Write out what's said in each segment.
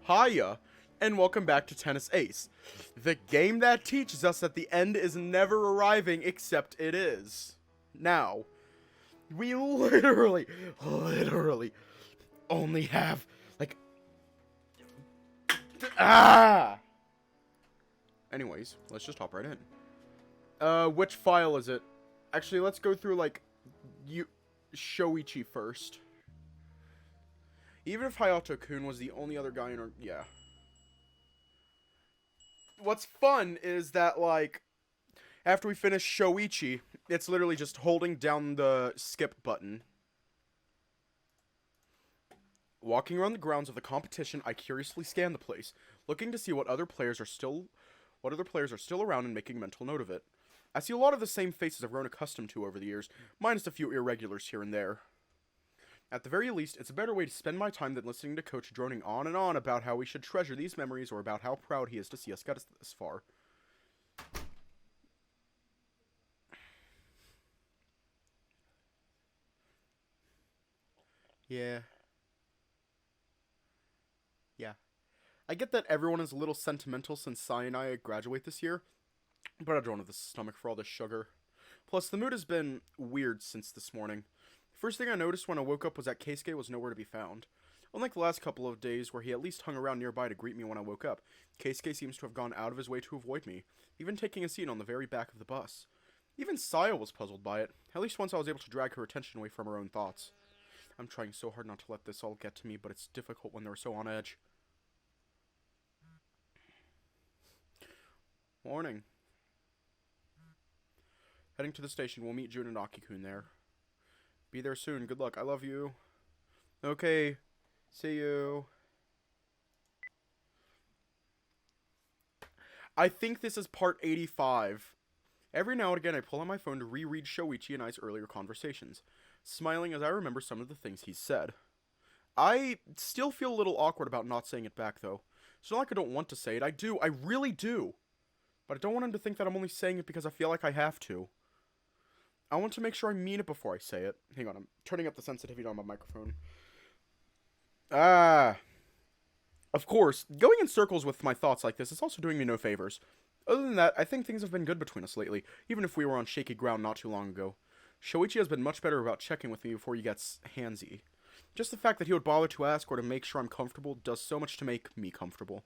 Hiya, and welcome back to Tennis Ace, the game that teaches us that the end is never arriving except it is. Now, we literally only have, like, Anyways, let's just hop right in. Which file is it? Actually, let's go through, like, Yuuichi first. Even if Hayato-kun was the only other guy in our... Yeah. What's fun is that, like, after we finish Yuuichi, it's literally just holding down the skip button. Walking around the grounds of the competition, I curiously scan the place, looking to see what other players are still around and making mental note of it. I see a lot of the same faces I've grown accustomed to over the years, minus a few irregulars here and there. At the very least, it's a better way to spend my time than listening to Coach droning on and on about how we should treasure these memories or about how proud he is to see us get us this far. Yeah. I get that everyone is a little sentimental since Sai and I graduate this year, but I don't have the stomach for all this sugar. Plus, the mood has been weird since this morning. First thing I noticed when I woke up was that Keisuke was nowhere to be found. Unlike the last couple of days where he at least hung around nearby to greet me when I woke up, Keisuke seems to have gone out of his way to avoid me, even taking a seat on the very back of the bus. Even Saya was puzzled by it. At least once I was able to drag her attention away from her own thoughts. I'm trying so hard not to let this all get to me, but it's difficult when they're so on edge. Morning. Heading to the station, we'll meet Jun and Aki-kun there. Be there soon. Good luck. I love you. Okay. See you. I think this is part 85. Every now and again, I pull out my phone to reread Yuuichi and I's earlier conversations, smiling as I remember some of the things he said. I still feel a little awkward about not saying it back, though. It's not like I don't want to say it. I do. I really do. But I don't want him to think that I'm only saying it because I feel like I have to. I want to make sure I mean it before I say it. Hang on, I'm turning up the sensitivity on my microphone. Of course, going in circles with my thoughts like this is also doing me no favors. Other than that, I think things have been good between us lately, even if we were on shaky ground not too long ago. Yuuichi has been much better about checking with me before he gets handsy. Just the fact that he would bother to ask or to make sure I'm comfortable does so much to make me comfortable.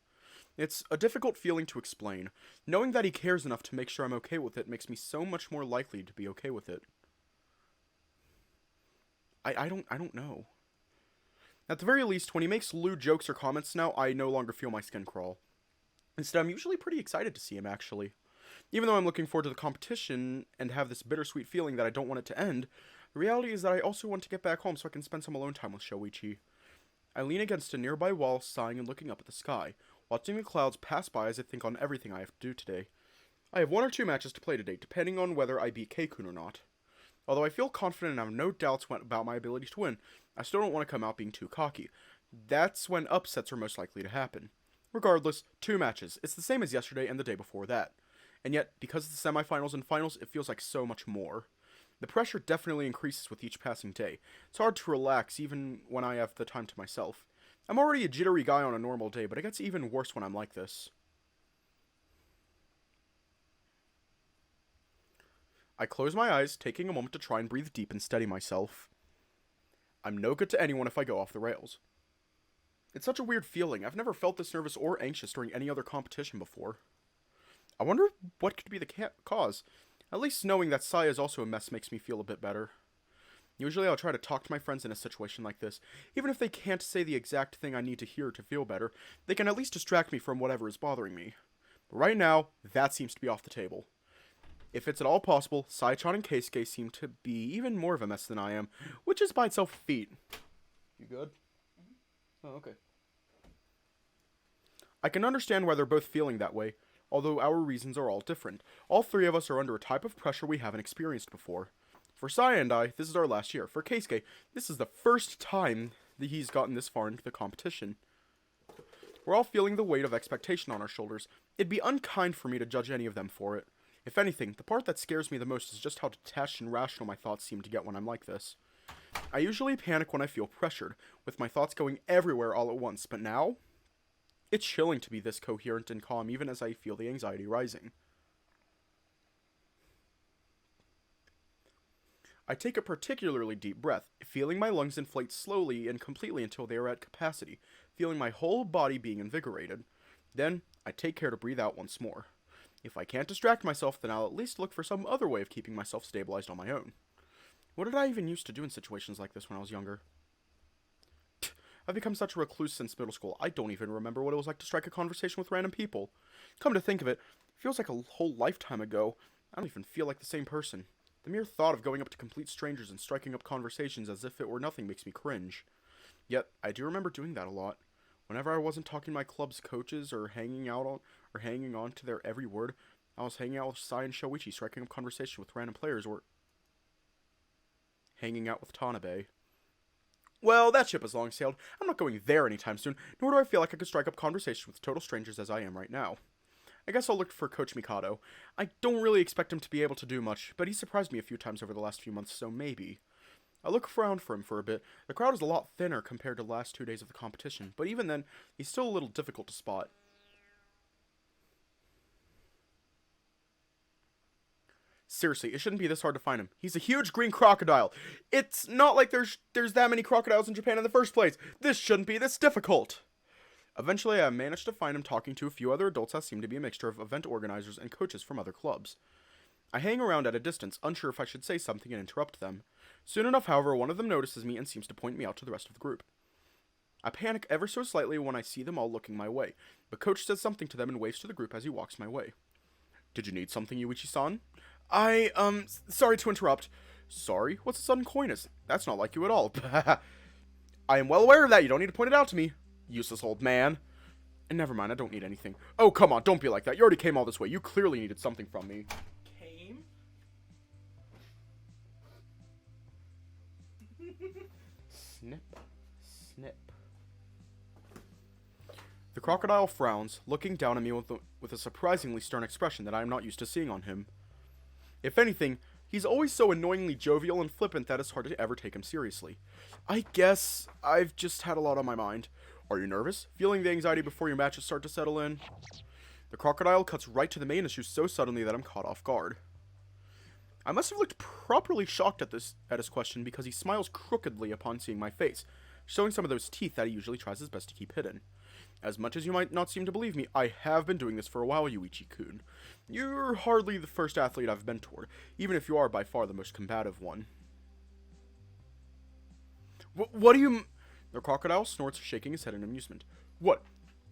It's a difficult feeling to explain. Knowing that he cares enough to make sure I'm okay with it makes me so much more likely to be okay with it. I don't know. At the very least, when he makes lewd jokes or comments now, I no longer feel my skin crawl. Instead, I'm usually pretty excited to see him, actually. Even though I'm looking forward to the competition and have this bittersweet feeling that I don't want it to end, the reality is that I also want to get back home so I can spend some alone time with Yuuichi. I lean against a nearby wall, sighing and looking up at the sky, watching the clouds pass by as I think on everything I have to do today. I have 1 or 2 matches to play today, depending on whether I beat Keikun or not. Although I feel confident and have no doubts about my ability to win, I still don't want to come out being too cocky. That's when upsets are most likely to happen. Regardless, 2 matches. It's the same as yesterday and the day before that. And yet, because of the semifinals and finals, it feels like so much more. The pressure definitely increases with each passing day. It's hard to relax even when I have the time to myself. I'm already a jittery guy on a normal day, but it gets even worse when I'm like this. I close my eyes, taking a moment to try and breathe deep and steady myself. I'm no good to anyone if I go off the rails. It's such a weird feeling. I've never felt this nervous or anxious during any other competition before. I wonder what could be the cause. At least knowing that Saya is also a mess makes me feel a bit better. Usually I'll try to talk to my friends in a situation like this. Even if they can't say the exact thing I need to hear to feel better, they can at least distract me from whatever is bothering me. But right now, that seems to be off the table. If it's at all possible, Sai-chan and Keisuke seem to be even more of a mess than I am, which is by itself a feat. You good? Oh, okay. I can understand why they're both feeling that way, although our reasons are all different. All 3 of us are under a type of pressure we haven't experienced before. For Saya and I, this is our last year. For Keisuke, this is the first time that he's gotten this far into the competition. We're all feeling the weight of expectation on our shoulders. It'd be unkind for me to judge any of them for it. If anything, the part that scares me the most is just how detached and rational my thoughts seem to get when I'm like this. I usually panic when I feel pressured, with my thoughts going everywhere all at once, but now, It's chilling to be this coherent and calm even as I feel the anxiety rising. I take a particularly deep breath, feeling my lungs inflate slowly and completely until they are at capacity, feeling my whole body being invigorated. Then, I take care to breathe out once more. If I can't distract myself, then I'll at least look for some other way of keeping myself stabilized on my own. What did I even used to do in situations like this when I was younger? I've become such a recluse since middle school, I don't even remember what it was like to strike a conversation with random people. Come to think of it, feels like a whole lifetime ago. I don't even feel like the same person. The mere thought of going up to complete strangers and striking up conversations as if it were nothing makes me cringe. Yet, I do remember doing that a lot. Whenever I wasn't talking to my club's coaches or hanging on to their every word, I was hanging out with Sai and Yuuichi, striking up conversation with random players, or hanging out with Tanabe. Well, that ship has long sailed. I'm not going there anytime soon, nor do I feel like I could strike up conversation with total strangers as I am right now. I guess I'll look for Coach Mikado. I don't really expect him to be able to do much, but he surprised me a few times over the last few months, so maybe. I look around for him for a bit. The crowd is a lot thinner compared to the last 2 days of the competition, but even then, he's still a little difficult to spot. Seriously, it shouldn't be this hard to find him. He's a huge green crocodile. It's not like there's that many crocodiles in Japan in the first place. This shouldn't be this difficult. Eventually, I managed to find him talking to a few other adults that seem to be a mixture of event organizers and coaches from other clubs. I hang around at a distance, unsure if I should say something and interrupt them. Soon enough, however, one of them notices me and seems to point me out to the rest of the group. I panic ever so slightly when I see them all looking my way, but Coach says something to them and waves to the group as he walks my way. Did you need something, Yuuichi-san? Sorry to interrupt. Sorry? What's a sudden coyness? That's not like you at all. I am well aware of that. You don't need to point it out to me. Useless old man. And never mind, I don't need anything. Oh, come on, don't be like that. You already came all this way. You clearly needed something from me. Came? Snip. Snip. The crocodile frowns, looking down at me with a surprisingly stern expression that I am not used to seeing on him. If anything, he's always so annoyingly jovial and flippant that it's hard to ever take him seriously. I guess I've just had a lot on my mind. Are you nervous? Feeling the anxiety before your matches start to settle in? The crocodile cuts right to the main issue so suddenly that I'm caught off guard. I must have looked properly shocked at his question because he smiles crookedly upon seeing my face, showing some of those teeth that he usually tries his best to keep hidden. As much as you might not seem to believe me, I have been doing this for a while, Yuuichi-kun. You're hardly the first athlete I've mentored, even if you are by far the most combative one. What do you... The crocodile snorts, shaking his head in amusement. What?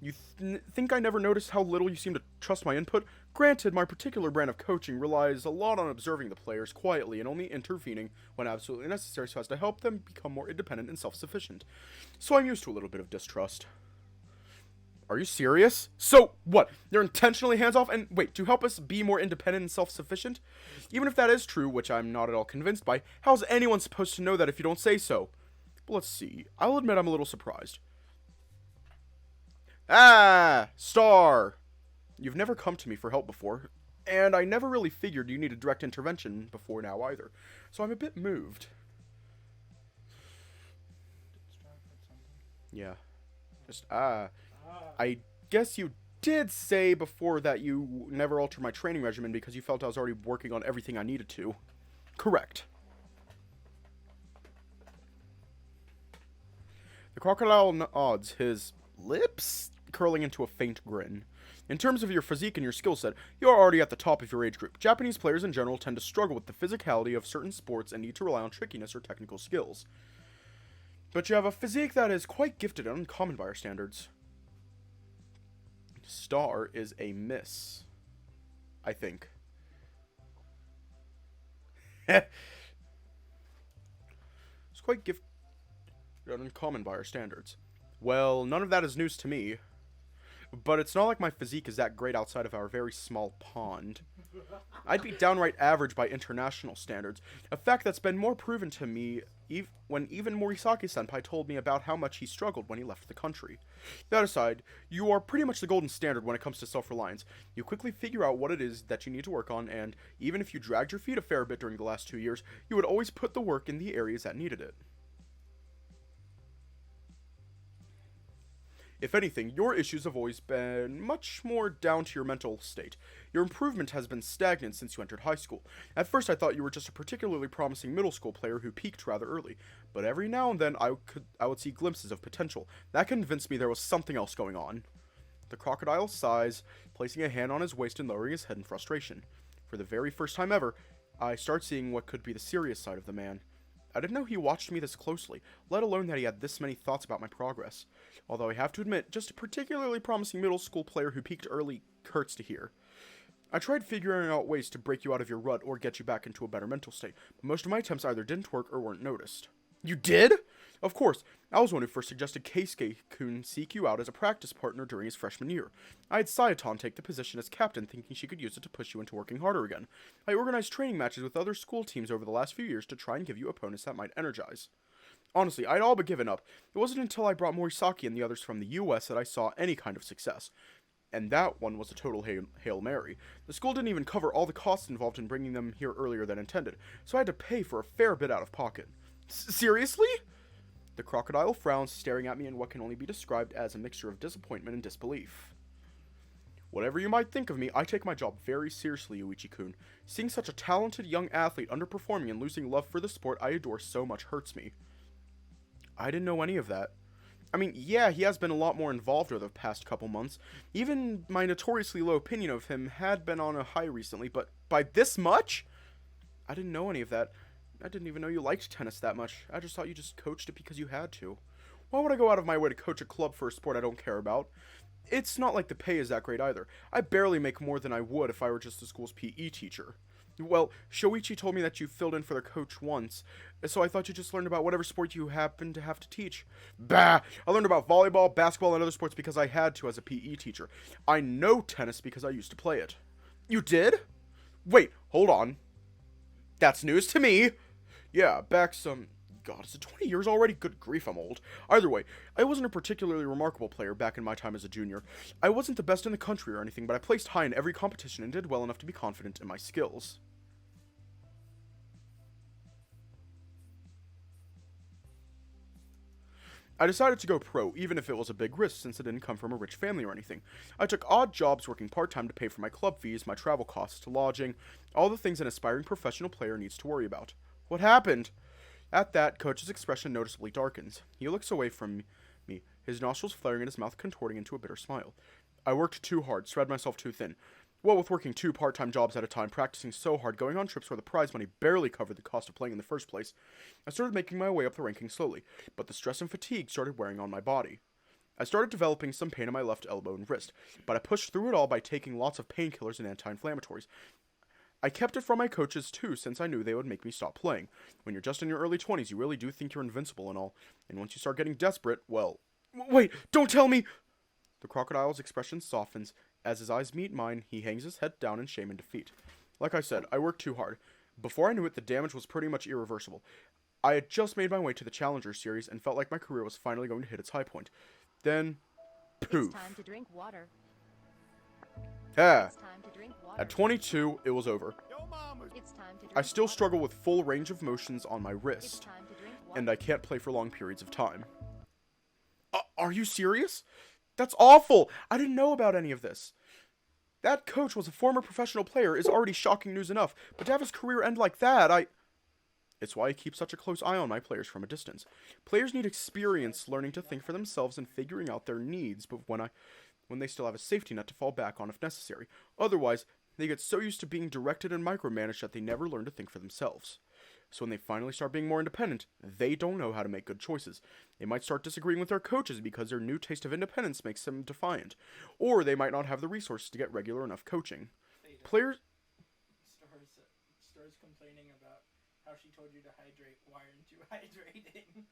You think I never noticed how little you seem to trust my input? Granted, my particular brand of coaching relies a lot on observing the players quietly and only intervening when absolutely necessary so as to help them become more independent and self-sufficient. So I'm used to a little bit of distrust. Are you serious? So, what? They're intentionally hands-off and, wait, to help us be more independent and self-sufficient? Even if that is true, which I'm not at all convinced by, how's anyone supposed to know that if you don't say so? But let's see. I'll admit I'm a little surprised. Ah! Star! You've never come to me for help before, and I never really figured you needed direct intervention before now either, so I'm a bit moved. Yeah. Just, I guess you did say before that you never altered my training regimen because you felt I was already working on everything I needed to. Correct. The crocodile nods, his lips curling into a faint grin. In terms of your physique and your skill set, you are already at the top of your age group. Japanese players in general tend to struggle with the physicality of certain sports and need to rely on trickiness or technical skills. But you have a physique that is quite gifted and uncommon by our standards. Star is a miss, I think. It's quite gifted and uncommon by our standards. Well, none of that is news to me. But it's not like my physique is that great outside of our very small pond. I'd be downright average by international standards, a fact that's been more proven to me when even Morisaki-senpai told me about how much he struggled when he left the country. That aside, you are pretty much the golden standard when it comes to self-reliance. You quickly figure out what it is that you need to work on, and even if you dragged your feet a fair bit during the last 2 years, you would always put the work in the areas that needed it. If anything, your issues have always been much more down to your mental state. Your improvement has been stagnant since you entered high school. At first I thought you were just a particularly promising middle school player who peaked rather early, but every now and then I would see glimpses of potential. That convinced me there was something else going on. The crocodile sighs, placing a hand on his waist and lowering his head in frustration. For the very first time ever, I start seeing what could be the serious side of the man. I didn't know he watched me this closely, let alone that he had this many thoughts about my progress. Although I have to admit, just a particularly promising middle school player who peaked early hurts to hear. I tried figuring out ways to break you out of your rut or get you back into a better mental state, but most of my attempts either didn't work or weren't noticed. You did? Of course, I was one who first suggested Keikun seek you out as a practice partner during his freshman year. I had Sayaton take the position as captain, thinking she could use it to push you into working harder again. I organized training matches with other school teams over the last few years to try and give you opponents that might energize. Honestly, I'd all but given up. It wasn't until I brought Morisaki and the others from the US that I saw any kind of success. And that one was a total Hail Mary. The school didn't even cover all the costs involved in bringing them here earlier than intended, so I had to pay for a fair bit out of pocket. Seriously? The crocodile frowns, staring at me in what can only be described as a mixture of disappointment and disbelief. Whatever you might think of me, I take my job very seriously, Yuuichi-kun. Seeing such a talented young athlete underperforming and losing love for the sport I adore so much hurts me. I didn't know any of that. I mean, yeah, he has been a lot more involved over the past couple months. Even my notoriously low opinion of him had been on a high recently, but by this much? I didn't know any of that. I didn't even know you liked tennis that much. I just thought you just coached it because you had to. Why would I go out of my way to coach a club for a sport I don't care about? It's not like the pay is that great either. I barely make more than I would if I were just the school's PE teacher. Well, Shoichi told me that you filled in for the coach once, so I thought you just learned about whatever sport you happened to have to teach. Bah! I learned about volleyball, basketball, and other sports because I had to as a PE teacher. I know tennis because I used to play it. You did? Wait, hold on. That's news to me! Yeah, back some... God, is it 20 years already? Good grief, I'm old. Either way, I wasn't a particularly remarkable player back in my time as a junior. I wasn't the best in the country or anything, but I placed high in every competition and did well enough to be confident in my skills. I decided to go pro, even if it was a big risk since it didn't come from a rich family or anything. I took odd jobs working part-time to pay for my club fees, my travel costs, lodging, all the things an aspiring professional player needs to worry about. What happened? At that, Coach's expression noticeably darkens. He looks away from me, his nostrils flaring and his mouth contorting into a bitter smile. I worked too hard, spread myself too thin. Well, with working 2 part-time jobs at a time, practicing so hard, going on trips where the prize money barely covered the cost of playing in the first place, I started making my way up the rankings slowly, but the stress and fatigue started wearing on my body. I started developing some pain in my left elbow and wrist, but I pushed through it all by taking lots of painkillers and anti-inflammatories. I kept it from my coaches too, since I knew they would make me stop playing. When you're just in your early 20s, you really do think you're invincible and all, and once you start getting desperate, well... Wait, don't tell me! The crocodile's expression softens. As his eyes meet mine, he hangs his head down in shame and defeat. Like I said, I worked too hard. Before I knew it, the damage was pretty much irreversible. I had just made my way to the Challenger Series and felt like my career was finally going to hit its high point. Then, poof. It's time to drink water. Ah. It's time to drink water. At 22, it was over. It's time to drink I still water. struggle with full range of motions on my It's wrist, time to drink water. and I can't play for long periods of time. Are you serious? That's awful! I didn't know about any of this. That coach was a former professional player is already shocking news enough, but to have his career end like that, It's why I keep such a close eye on my players from a distance. Players need experience learning to think for themselves and figuring out their needs, but when they still have a safety net to fall back on if necessary. Otherwise, they get so used to being directed and micromanaged that they never learn to think for themselves. So when they finally start being more independent, they don't know how to make good choices. They might start disagreeing with their coaches because their new taste of independence makes them defiant. Or they might not have the resources to get regular enough coaching. Players... Star's complaining about how she told you to hydrate. Why aren't you hydrating?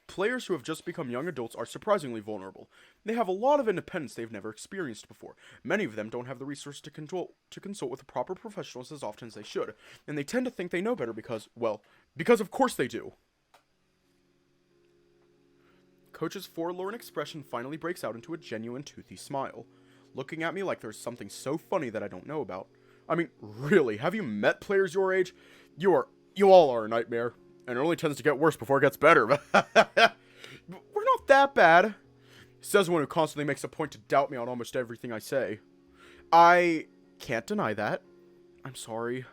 Players who have just become young adults are surprisingly vulnerable. They have a lot of independence they've never experienced before. Many of them don't have the resources to consult with the proper professionals as often as they should, and they tend to think they know better because of course they do. Coach's forlorn expression finally breaks out into a genuine toothy smile. looking at me like there's something so funny that I don't know about. I mean, really, have you met players your age? You all are a nightmare, and it only tends to get worse before it gets better. We're not that bad, says one who constantly makes a point to doubt me on almost everything I say. I can't deny that. I'm sorry.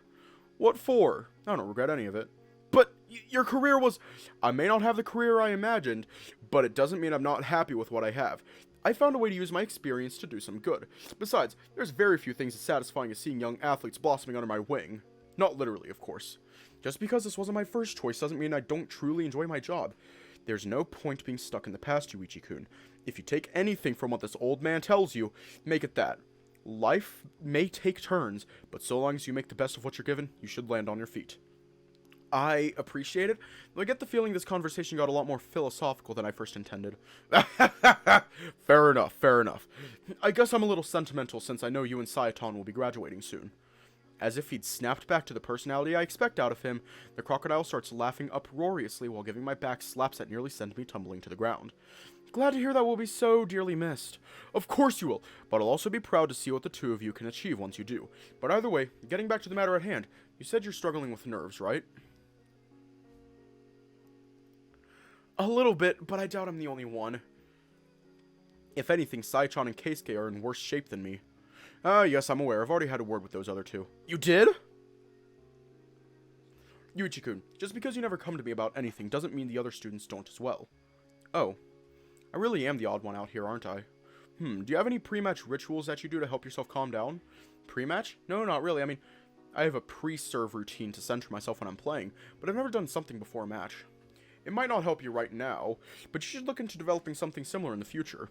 What for? I don't regret any of it. But your career was... I may not have the career I imagined, but it doesn't mean I'm not happy with what I have. I found a way to use my experience to do some good. Besides, there's very few things as satisfying as seeing young athletes blossoming under my wing. Not literally, of course. Just because this wasn't my first choice doesn't mean I don't truly enjoy my job. There's no point being stuck in the past, Yuuichi-kun. If you take anything from what this old man tells you, make it that. Life may take turns, but so long as you make the best of what you're given, you should land on your feet. I appreciate it, but I get the feeling this conversation got a lot more philosophical than I first intended. Fair enough, fair enough. I guess I'm a little sentimental since I know you and Sayaton will be graduating soon. As if he'd snapped back to the personality I expect out of him, the crocodile starts laughing uproariously while giving my back slaps that nearly send me tumbling to the ground. Glad to hear that we'll be so dearly missed. Of course you will, but I'll also be proud to see what the two of you can achieve once you do. But either way, getting back to the matter at hand, you said you're struggling with nerves, right? A little bit, but I doubt I'm the only one. If anything, Saichan and Keisuke are in worse shape than me. Yes, I'm aware. I've already had a word with those other two. You did? Yuuichi-kun, just because you never come to me about anything doesn't mean the other students don't as well. Oh. I really am the odd one out here, aren't I? Do you have any pre-match rituals that you do to help yourself calm down? Pre-match? No, not really. I mean, I have a pre-serve routine to center myself when I'm playing, but I've never done something before a match. It might not help you right now, but you should look into developing something similar in the future.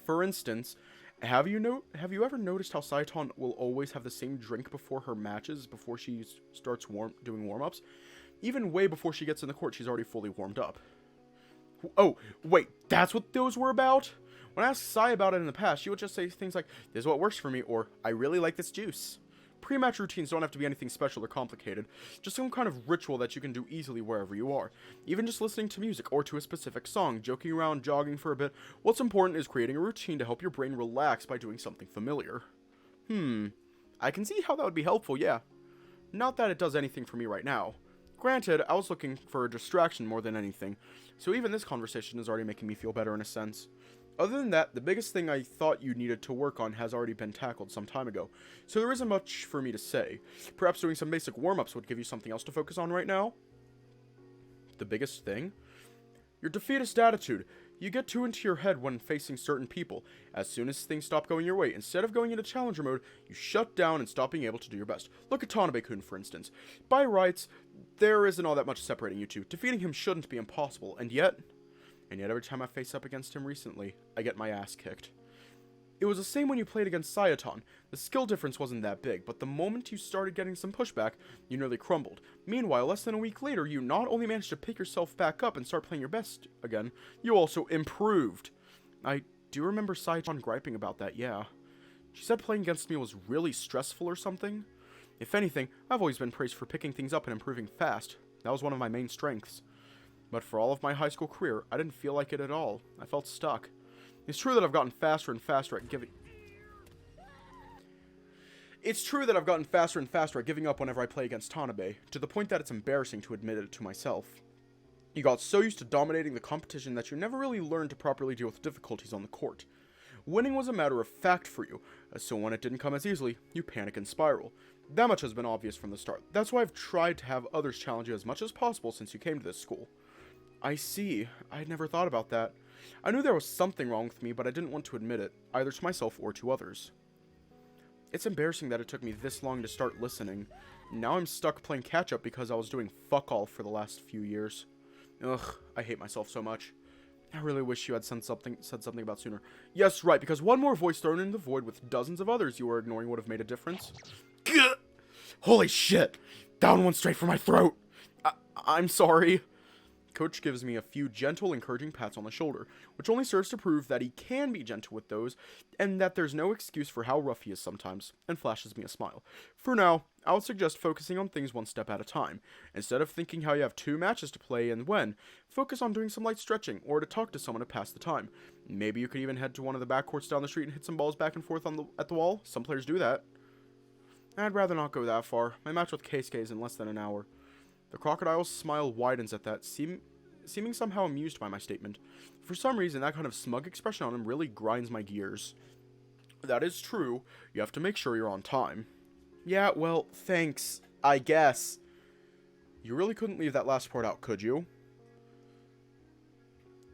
For instance, have you ever noticed how Sayaton will always have the same drink before her matches, before she starts doing warm-ups? Even way before she gets in the court, she's already fully warmed up. Oh, wait, that's what those were about? When I asked Sai about it in the past, she would just say things like, "This is what works for me," or "I really like this juice." Pre-match routines don't have to be anything special or complicated, just some kind of ritual that you can do easily wherever you are. Even just listening to music or to a specific song, joking around, jogging for a bit, what's important is creating a routine to help your brain relax by doing something familiar. I can see how that would be helpful, yeah. Not that it does anything for me right now. Granted, I was looking for a distraction more than anything, so even this conversation is already making me feel better in a sense. Other than that, the biggest thing I thought you needed to work on has already been tackled some time ago, so there isn't much for me to say. Perhaps doing some basic warm-ups would give you something else to focus on right now? The biggest thing? Your defeatist attitude. You get too into your head when facing certain people. As soon as things stop going your way, instead of going into challenger mode, you shut down and stop being able to do your best. Look at Tanabe-kun, for instance. By rights, there isn't all that much separating you two. Defeating him shouldn't be impossible, and yet every time I face up against him recently, I get my ass kicked. It was the same when you played against Sayaton. The skill difference wasn't that big, but the moment you started getting some pushback, you nearly crumbled. Meanwhile, less than a week later, you not only managed to pick yourself back up and start playing your best again, you also improved. I do remember Sayaton griping about that, yeah. She said playing against me was really stressful or something. If anything, I've always been praised for picking things up and improving fast. That was one of my main strengths. But for all of my high school career, I didn't feel like it at all. I felt stuck. It's true that I've gotten faster and faster at giving up whenever I play against Tanabe, to the point that it's embarrassing to admit it to myself. You got so used to dominating the competition that you never really learned to properly deal with difficulties on the court. Winning was a matter of fact for you, so when it didn't come as easily, you panic and spiral. That much has been obvious from the start. That's why I've tried to have others challenge you as much as possible since you came to this school. I see. I'd never thought about that. I knew there was something wrong with me, but I didn't want to admit it, either to myself or to others. It's embarrassing that it took me this long to start listening. Now I'm stuck playing catch-up because I was doing fuck all for the last few years. Ugh, I hate myself so much. I really wish you had said something about sooner. Yes, right, because one more voice thrown in the void with dozens of others you were ignoring would have made a difference. Gah! Holy shit! Down one straight for my throat! I'm sorry. Coach gives me a few gentle, encouraging pats on the shoulder, which only serves to prove that he can be gentle with those, and that there's no excuse for how rough he is sometimes, and flashes me a smile. For now, I would suggest focusing on things one step at a time. Instead of thinking how you have 2 matches to play and when, focus on doing some light stretching or to talk to someone to pass the time. Maybe you could even head to one of the backcourts down the street and hit some balls back and forth at the wall. Some players do that. I'd rather not go that far. My match with Keisuke is in less than an hour. The crocodile's smile widens at that, seeming somehow amused by my statement. For some reason, that kind of smug expression on him really grinds my gears. That is true. You have to make sure you're on time. Yeah, well, thanks, I guess. You really couldn't leave that last part out, could you?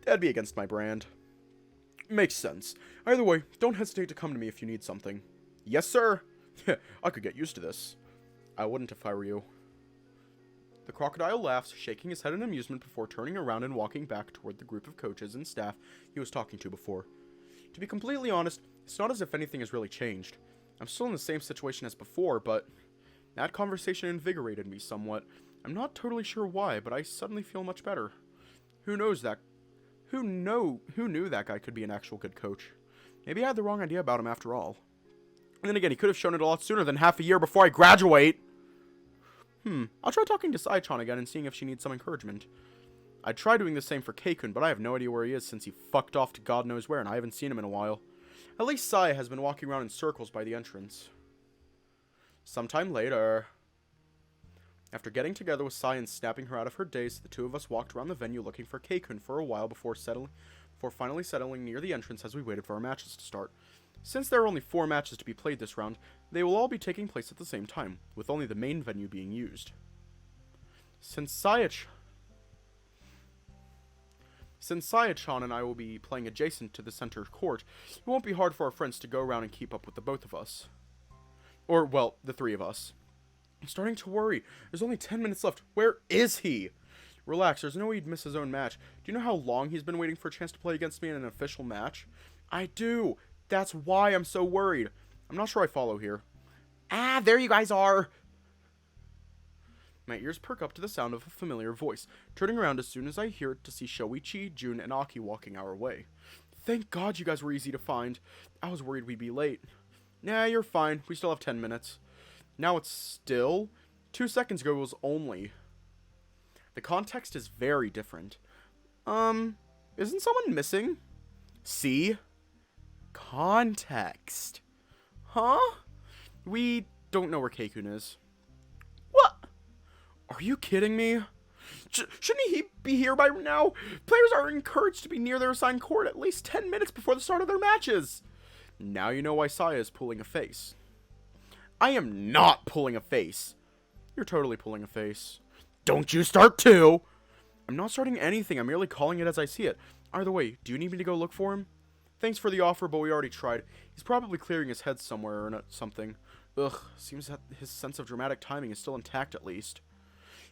That'd be against my brand. Makes sense. Either way, don't hesitate to come to me if you need something. Yes, sir. I could get used to this. I wouldn't if I were you. The crocodile laughs, shaking his head in amusement before turning around and walking back toward the group of coaches and staff he was talking to before. To be completely honest, it's not as if anything has really changed. I'm still in the same situation as before, but that conversation invigorated me somewhat. I'm not totally sure why, but I suddenly feel much better. Who knew that guy could be an actual good coach? Maybe I had the wrong idea about him after all. And then again, he could have shown it a lot sooner than half a year before I graduate. I'll try talking to Sai-chan again and seeing if she needs some encouragement. I'd try doing the same for Keikun, but I have no idea where he is since he fucked off to God knows where and I haven't seen him in a while. At least Sai has been walking around in circles by the entrance. Sometime later. After getting together with Sai and snapping her out of her daze, the two of us walked around the venue looking for Keikun for a while before finally settling near the entrance as we waited for our matches to start. Since there are only 4 matches to be played this round, they will all be taking place at the same time, with only the main venue being used. Since Sai-chan and I will be playing adjacent to the center court, it won't be hard for our friends to go around and keep up with the both of us. Or, well, the 3 of us. I'm starting to worry. There's only 10 minutes left. Where is he? Relax, there's no way he'd miss his own match. Do you know how long he's been waiting for a chance to play against me in an official match? I do. That's why I'm so worried. I'm not sure I follow here. Ah, there you guys are. My ears perk up to the sound of a familiar voice, turning around as soon as I hear it to see Yuuichi, Jun, and Aki walking our way. Thank God you guys were easy to find. I was worried we'd be late. Nah, you're fine. We still have 10 minutes. Now it's still? 2 seconds ago it was only. The context is very different. Isn't someone missing? See? Context. Huh? We don't know where Keikun is. What? Are you kidding me? Shouldn't he be here by now? Players are encouraged to be near their assigned court at least 10 minutes before the start of their matches. Now you know why Saya is pulling a face. I am not pulling a face. You're totally pulling a face. Don't you start too! I'm not starting anything. I'm merely calling it as I see it. Either way, do you need me to go look for him? Thanks for the offer, but we already tried. He's probably clearing his head somewhere or something. Ugh, seems that his sense of dramatic timing is still intact at least.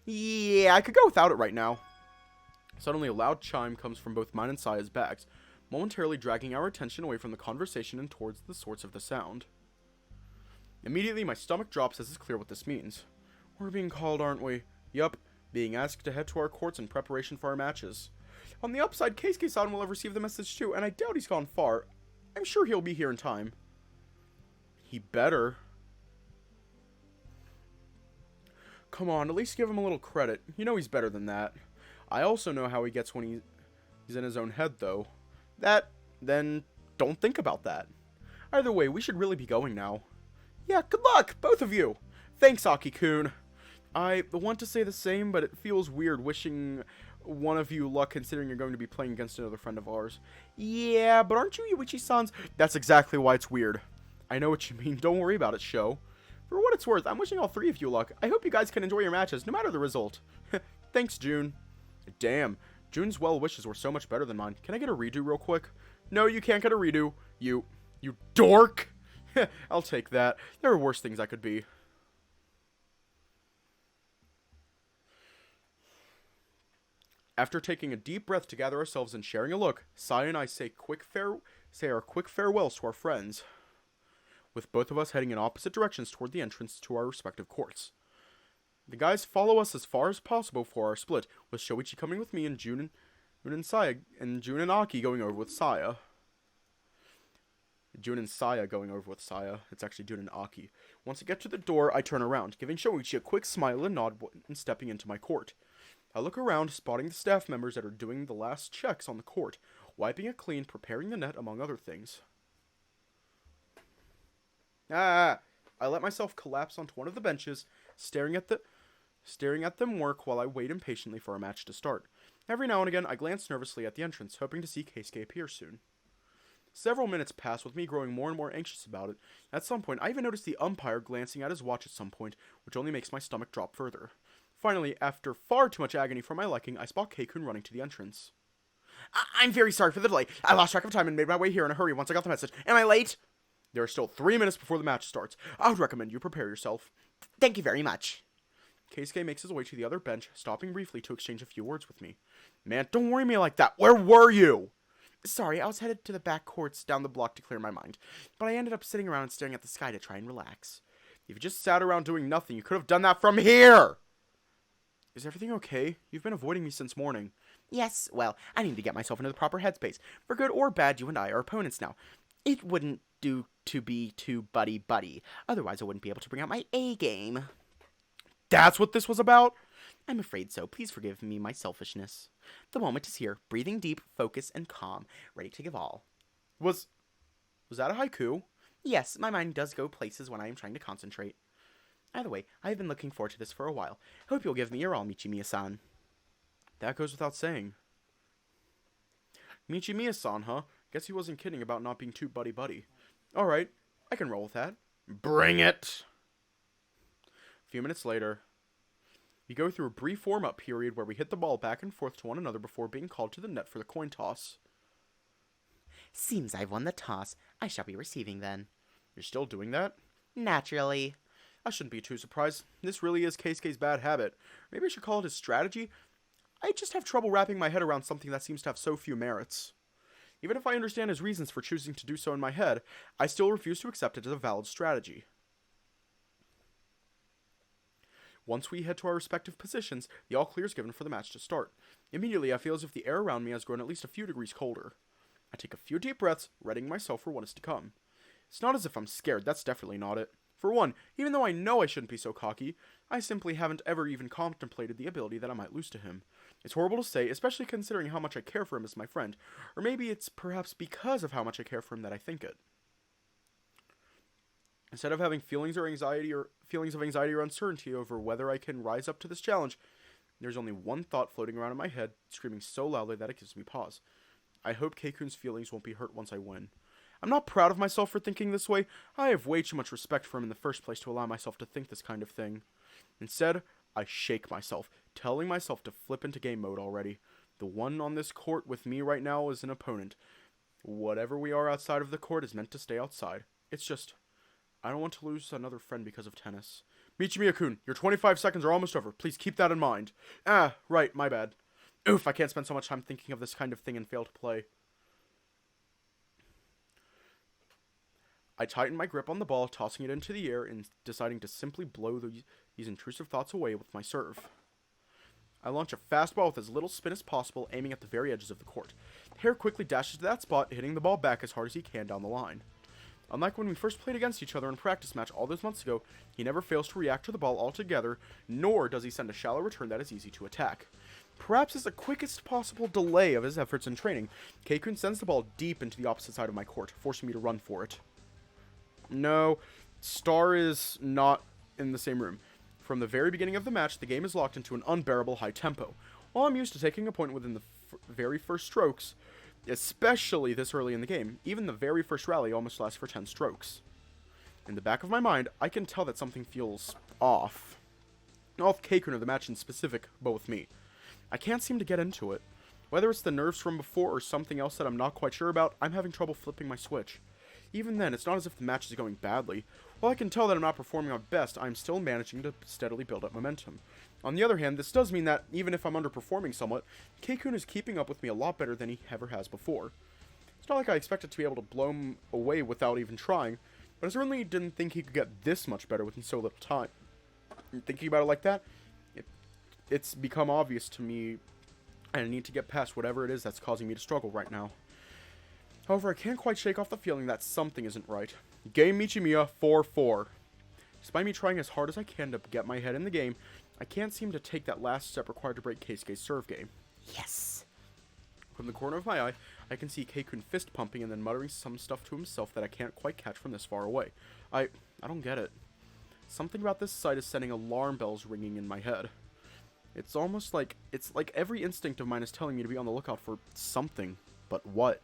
Yeah, I could go without it right now. Suddenly, a loud chime comes from both mine and Saya's bags, momentarily dragging our attention away from the conversation and towards the source of the sound. Immediately, my stomach drops as it's clear what this means. We're being called, aren't we? Yup, being asked to head to our courts in preparation for our matches. On the upside, Keisuke-san will have received the message too, and I doubt he's gone far. I'm sure he'll be here in time. He better. Come on, at least give him a little credit. You know he's better than that. I also know how he gets when he's in his own head, though. Then, don't think about that. Either way, we should really be going now. Yeah, good luck, both of you. Thanks, Aki-kun. I want to say the same, but it feels weird wishing one of you luck considering you're going to be playing against another friend of ours. Yeah, but aren't you Yuuichi-sans? That's exactly why it's weird. I know what you mean. Don't worry about it, Sho. For what it's worth, I'm wishing all 3 of you luck. I hope you guys can enjoy your matches, no matter the result. Thanks, Jun. Damn, Jun's well wishes were so much better than mine. Can I get a redo real quick? No, you can't get a redo. You dork. I'll take that. There are worse things I could be. After taking a deep breath to gather ourselves and sharing a look, Sai and I say our quick farewells to our friends, with both of us heading in opposite directions toward the entrance to our respective courts. The guys follow us as far as possible for our split, with Shoichi coming with me and Jun and Saya, and Jun and Aki going over with Saya. Jun and Saya going over with Saya. It's actually Jun and Aki. Once I get to the door, I turn around, giving Shoichi a quick smile and nod and stepping into my court. I look around, spotting the staff members that are doing the last checks on the court, wiping it clean, preparing the net, among other things. I let myself collapse onto one of the benches, staring at them work while I wait impatiently for a match to start. Every now and again, I glance nervously at the entrance, hoping to see Keisuke appear soon. Several minutes pass with me growing more and more anxious about it. At some point, I even notice the umpire glancing at his watch at some point, which only makes my stomach drop further. Finally, after far too much agony for my liking, I spot Keikun running to the entrance. I'm very sorry for the delay. I lost track of time and made my way here in a hurry once I got the message. Am I late? There are still 3 minutes before the match starts. I would recommend you prepare yourself. Thank you very much. Keisuke makes his way to the other bench, stopping briefly to exchange a few words with me. Man, don't worry me like that. Where were you? Sorry, I was headed to the back courts down the block to clear my mind, but I ended up sitting around and staring at the sky to try and relax. If you just sat around doing nothing, you could have done that from here! Is everything okay? You've been avoiding me since morning. Yes, well, I need to get myself into the proper headspace. For good or bad, you and I are opponents now. It wouldn't do to be too buddy-buddy. Otherwise, I wouldn't be able to bring out my A game. That's what this was about? I'm afraid so. Please forgive me my selfishness. The moment is here, breathing deep, focused, and calm, ready to give all. Was that a haiku? Yes, my mind does go places when I am trying to concentrate. Either way, I have been looking forward to this for a while. Hope you'll give me your all, Michi-Mia-san. That goes without saying. Michi-Mia-san, huh? Guess he wasn't kidding about not being too buddy-buddy. Alright, I can roll with that. Bring it! A few minutes later, we go through a brief warm-up period where we hit the ball back and forth to one another before being called to the net for the coin toss. Seems I've won the toss. I shall be receiving then. You're still doing that? Naturally. I shouldn't be too surprised. This really is Keisuke's bad habit. Maybe I should call it his strategy? I just have trouble wrapping my head around something that seems to have so few merits. Even if I understand his reasons for choosing to do so in my head, I still refuse to accept it as a valid strategy. Once we head to our respective positions, the all-clear is given for the match to start. Immediately, I feel as if the air around me has grown at least a few degrees colder. I take a few deep breaths, readying myself for what is to come. It's not as if I'm scared, that's definitely not it. For one, even though I know I shouldn't be so cocky, I simply haven't ever even contemplated the ability that I might lose to him. It's horrible to say, especially considering how much I care for him as my friend, or maybe it's perhaps because of how much I care for him that I think it. Instead of having feelings of anxiety or uncertainty over whether I can rise up to this challenge, there's only one thought floating around in my head, screaming so loudly that it gives me pause. I hope Keikun's feelings won't be hurt once I win. I'm not proud of myself for thinking this way. I have way too much respect for him in the first place to allow myself to think this kind of thing. Instead, I shake myself, telling myself to flip into game mode already. The one on this court with me right now is an opponent. Whatever we are outside of the court is meant to stay outside. It's just, I don't want to lose another friend because of tennis. Michi-Mia-kun, your 25 seconds are almost over. Please keep that in mind. Right, my bad. Oof, I can't spend so much time thinking of this kind of thing and fail to play. I tighten my grip on the ball, tossing it into the air and deciding to simply blow these intrusive thoughts away with my serve. I launch a fastball with as little spin as possible, aiming at the very edges of the court. Hare quickly dashes to that spot, hitting the ball back as hard as he can down the line. Unlike when we first played against each other in a practice match all those months ago, he never fails to react to the ball altogether, nor does he send a shallow return that is easy to attack. Perhaps as the quickest possible delay of his efforts in training, Keikun sends the ball deep into the opposite side of my court, forcing me to run for it. No, Star is not in the same room. From the very beginning of the match, the game is locked into an unbearable high tempo. While I'm used to taking a point within the very first strokes, especially this early in the game, even the very first rally almost lasts for 10 strokes. In the back of my mind, I can tell that something feels off. Not with Keikun or the match in specific, but with me. I can't seem to get into it. Whether it's the nerves from before or something else that I'm not quite sure about, I'm having trouble flipping my switch. Even then, it's not as if the match is going badly. While I can tell that I'm not performing my best, I'm still managing to steadily build up momentum. On the other hand, this does mean that, even if I'm underperforming somewhat, Keikun is keeping up with me a lot better than he ever has before. It's not like I expected to be able to blow him away without even trying, but I certainly didn't think he could get this much better within so little time. And thinking about it like that, it's become obvious to me, and I need to get past whatever it is that's causing me to struggle right now. However, I can't quite shake off the feeling that something isn't right. Game Michimiya 4-4. Despite me trying as hard as I can to get my head in the game, I can't seem to take that last step required to break Keisuke's serve game. Yes! From the corner of my eye, I can see Keikun fist pumping and then muttering some stuff to himself that I can't quite catch from this far away. I don't get it. Something about this sight is sending alarm bells ringing in my head. It's like every instinct of mine is telling me to be on the lookout for something, but what?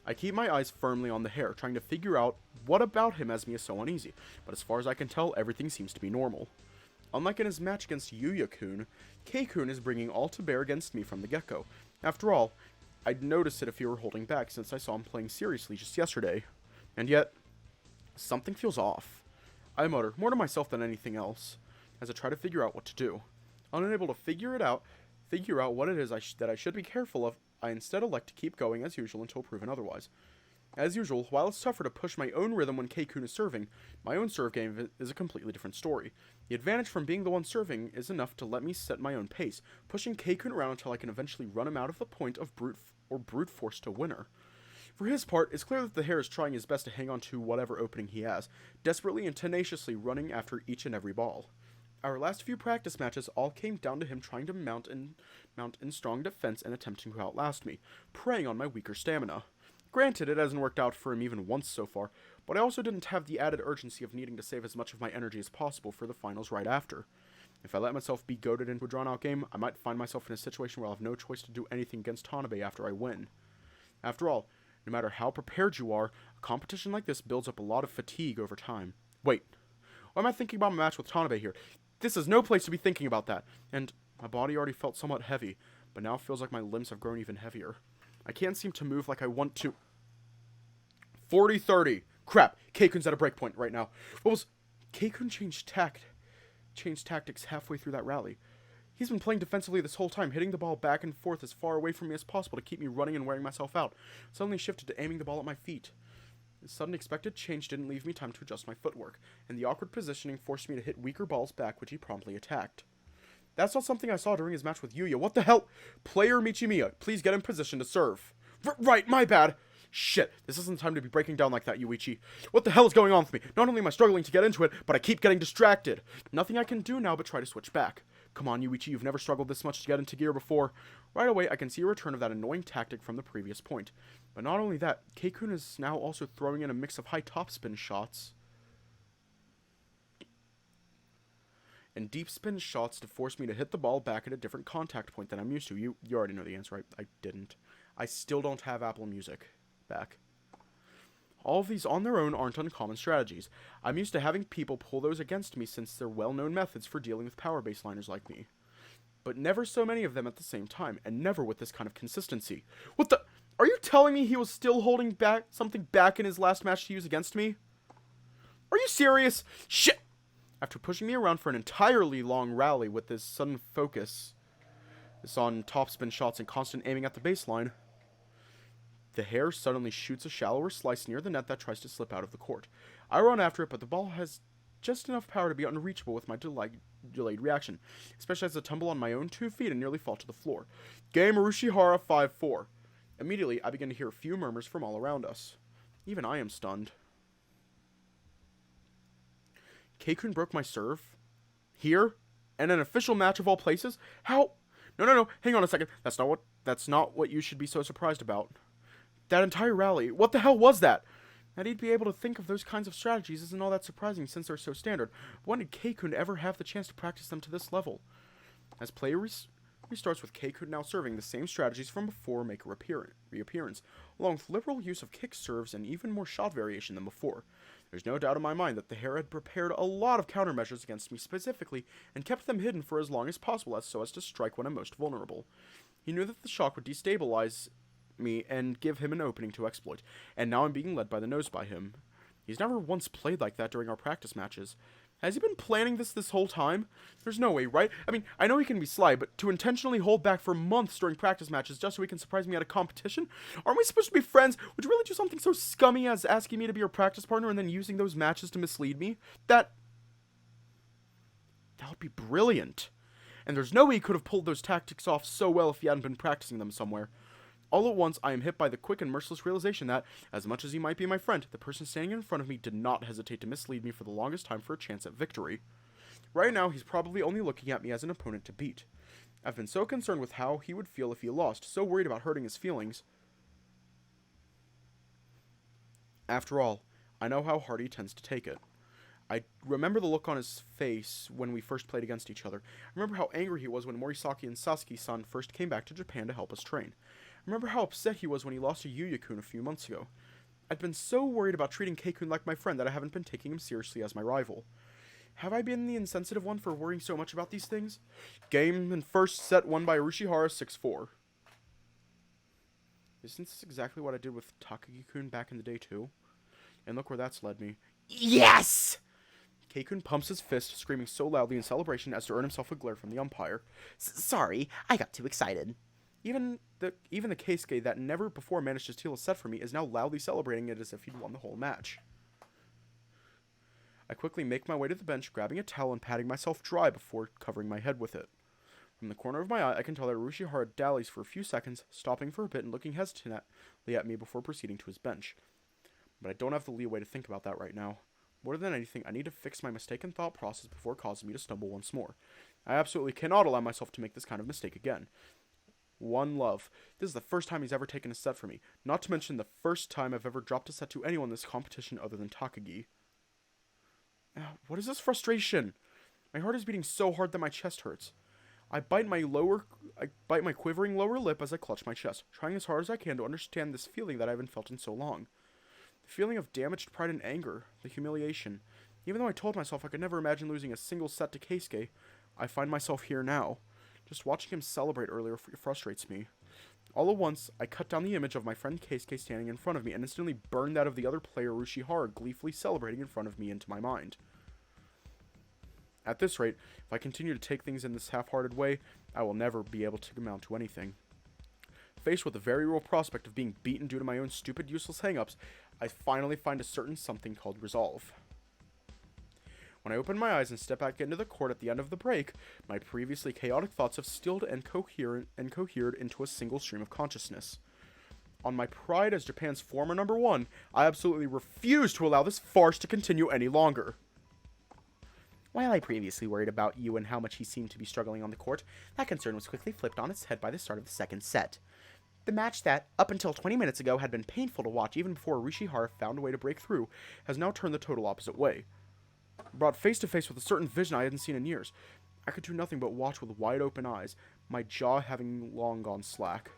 I keep my eyes firmly on the hare, trying to figure out what about him has me so uneasy, but as far as I can tell, everything seems to be normal. Unlike in his match against Yuuichi, Keikun is bringing all to bear against me from the get-go. After all, I'd notice it if he were holding back since I saw him playing seriously just yesterday. And yet, something feels off. I mutter, more to myself than anything else, as I try to figure out what to do. Unable to figure out what it is that I should be careful of, I instead elect to keep going as usual until proven otherwise. As usual, while it's tougher to push my own rhythm when Keikun is serving, my own serve game is a completely different story. The advantage from being the one serving is enough to let me set my own pace, pushing Keikun around until I can eventually run him out of the point of brute force to winner. For his part, it's clear that the hare is trying his best to hang on to whatever opening he has, desperately and tenaciously running after each and every ball. Our last few practice matches all came down to him trying to mount in strong defense and attempting to outlast me, preying on my weaker stamina. Granted, it hasn't worked out for him even once so far, but I also didn't have the added urgency of needing to save as much of my energy as possible for the finals right after. If I let myself be goaded into a drawn-out game, I might find myself in a situation where I'll have no choice to do anything against Tanabe after I win. After all, no matter how prepared you are, a competition like this builds up a lot of fatigue over time. Wait, why am I thinking about my match with Tanabe here? This is no place to be thinking about that, and my body already felt somewhat heavy, but now it feels like my limbs have grown even heavier. I can't seem to move like I want to. 40-30. Crap, Keikun's at a breakpoint right now. Keikun changed tactics halfway through that rally. He's been playing defensively this whole time, hitting the ball back and forth as far away from me as possible to keep me running and wearing myself out. Suddenly shifted to aiming the ball at my feet. This sudden expected change didn't leave me time to adjust my footwork, and the awkward positioning forced me to hit weaker balls back, which he promptly attacked. That's not something I saw during his match with Yuya. What the hell? Player Michimiya, please get in position to serve. Right, my bad. Shit, this isn't time to be breaking down like that, Yuuichi. What the hell is going on with me? Not only am I struggling to get into it, but I keep getting distracted. Nothing I can do now but try to switch back. Come on, Yuuichi, you've never struggled this much to get into gear before. Right away, I can see a return of that annoying tactic from the previous point. But not only that, Keikun is now also throwing in a mix of high topspin shots and deep spin shots to force me to hit the ball back at a different contact point than I'm used to. You already know the answer. I didn't. I still don't have Apple Music back. All of these on their own aren't uncommon strategies. I'm used to having people pull those against me since they're well-known methods for dealing with power baseliners like me. But never so many of them at the same time, and never with this kind of consistency. What the? Are you telling me he was still holding something back in his last match to use against me? Are you serious? Shit! After pushing me around for an entirely long rally with this sudden focus on topspin shots and constant aiming at the baseline, the hare suddenly shoots a shallower slice near the net that tries to slip out of the court. I run after it, but the ball has just enough power to be unreachable with my delayed reaction, especially as I tumble on my own 2 feet and nearly fall to the floor. Game Urushihara 5-4. Immediately, I begin to hear a few murmurs from all around us. Even I am stunned. Keikun broke my serve? Here? In an official match of all places? How? No, hang on a second. That's not what you should be so surprised about. That entire rally, what the hell was that? That he'd be able to think of those kinds of strategies isn't all that surprising since they're so standard. When did Keikun ever have the chance to practice them to this level? As play restarts with Keikun now serving, the same strategies from before make a reappearance, along with liberal use of kick serves and even more shot variation than before. There's no doubt in my mind that the hare had prepared a lot of countermeasures against me specifically, and kept them hidden for as long as possible so as to strike when I'm most vulnerable. He knew that the shock would destabilize me and give him an opening to exploit, and now I'm being led by the nose by him. He's never once played like that during our practice matches. Has he been planning this whole time? There's no way, right? I mean, I know he can be sly, but to intentionally hold back for months during practice matches just so he can surprise me at a competition? Aren't we supposed to be friends? Would you really do something so scummy as asking me to be your practice partner and then using those matches to mislead me? That would be brilliant. And there's no way he could have pulled those tactics off so well if he hadn't been practicing them somewhere. All at once, I am hit by the quick and merciless realization that, as much as he might be my friend, the person standing in front of me did not hesitate to mislead me for the longest time for a chance at victory. Right now, he's probably only looking at me as an opponent to beat. I've been so concerned with how he would feel if he lost, so worried about hurting his feelings. After all, I know how hard he tends to take it. I remember the look on his face when we first played against each other. I remember how angry he was when Morisaki and Sasuke-san first came back to Japan to help us train. I remember how upset he was when he lost to Yuuichi a few months ago. I'd been so worried about treating Keikun like my friend that I haven't been taking him seriously as my rival. Have I been the insensitive one for worrying so much about these things? Game and first set won by Urushihara 6-4. Isn't this exactly what I did with Takagi-kun back in the day too? And look where that's led me. Yes! Keikun pumps his fist, screaming so loudly in celebration as to earn himself a glare from the umpire. Sorry, I got too excited. Even the Keisuke that never before managed to steal a set from me is now loudly celebrating it as if he'd won the whole match. I quickly make my way to the bench, grabbing a towel and patting myself dry before covering my head with it. From the corner of my eye, I can tell that Urushihara dallies for a few seconds, stopping for a bit and looking hesitantly at me before proceeding to his bench. But I don't have the leeway to think about that right now. More than anything, I need to fix my mistaken thought process before causing me to stumble once more. I absolutely cannot allow myself to make this kind of mistake again. One love. This is the first time he's ever taken a set from me, not to mention the first time I've ever dropped a set to anyone in this competition other than Takagi. What is this frustration? My heart is beating so hard that my chest hurts. I bite my quivering lower lip as I clutch my chest, trying as hard as I can to understand this feeling that I haven't felt in so long. The feeling of damaged pride and anger, the humiliation. Even though I told myself I could never imagine losing a single set to Keisuke, I find myself here now. Just watching him celebrate earlier frustrates me. All at once, I cut down the image of my friend Keisuke standing in front of me and instantly burned that of the other player Urushihara gleefully celebrating in front of me into my mind. At this rate, if I continue to take things in this half-hearted way, I will never be able to amount to anything. Faced with the very real prospect of being beaten due to my own stupid, useless hang-ups, I finally find a certain something called resolve. When I open my eyes and step back into the court at the end of the break, my previously chaotic thoughts have stilled and cohered into a single stream of consciousness. On my pride as Japan's former number one, I absolutely refuse to allow this farce to continue any longer. While I previously worried about you and how much he seemed to be struggling on the court, that concern was quickly flipped on its head by the start of the second set. The match that, up until 20 minutes ago, had been painful to watch even before Urushihara found a way to break through, has now turned the total opposite way. Brought face to face with a certain vision I hadn't seen in years, I could do nothing but watch with wide open eyes, my jaw having long gone slack.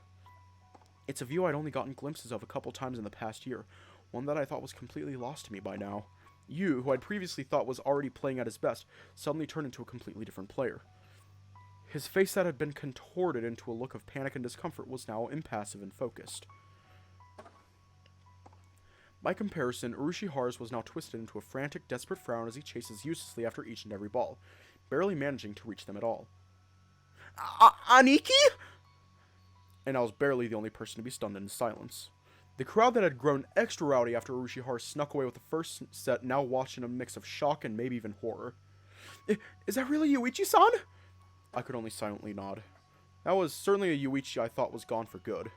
It's a view I'd only gotten glimpses of a couple times in the past year, one that I thought was completely lost to me by now. You, who I'd previously thought was already playing at his best, suddenly turned into a completely different player. His face that had been contorted into a look of panic and discomfort was now impassive and focused. By comparison, Urushihara's was now twisted into a frantic, desperate frown as he chases uselessly after each and every ball, barely managing to reach them at all. Aniki? And I was barely the only person to be stunned into silence. The crowd that had grown extra rowdy after Urushihara snuck away with the first set now watched in a mix of shock and maybe even horror. Is that really Yuuichi-san? I could only silently nod. That was certainly a Yuuichi I thought was gone for good.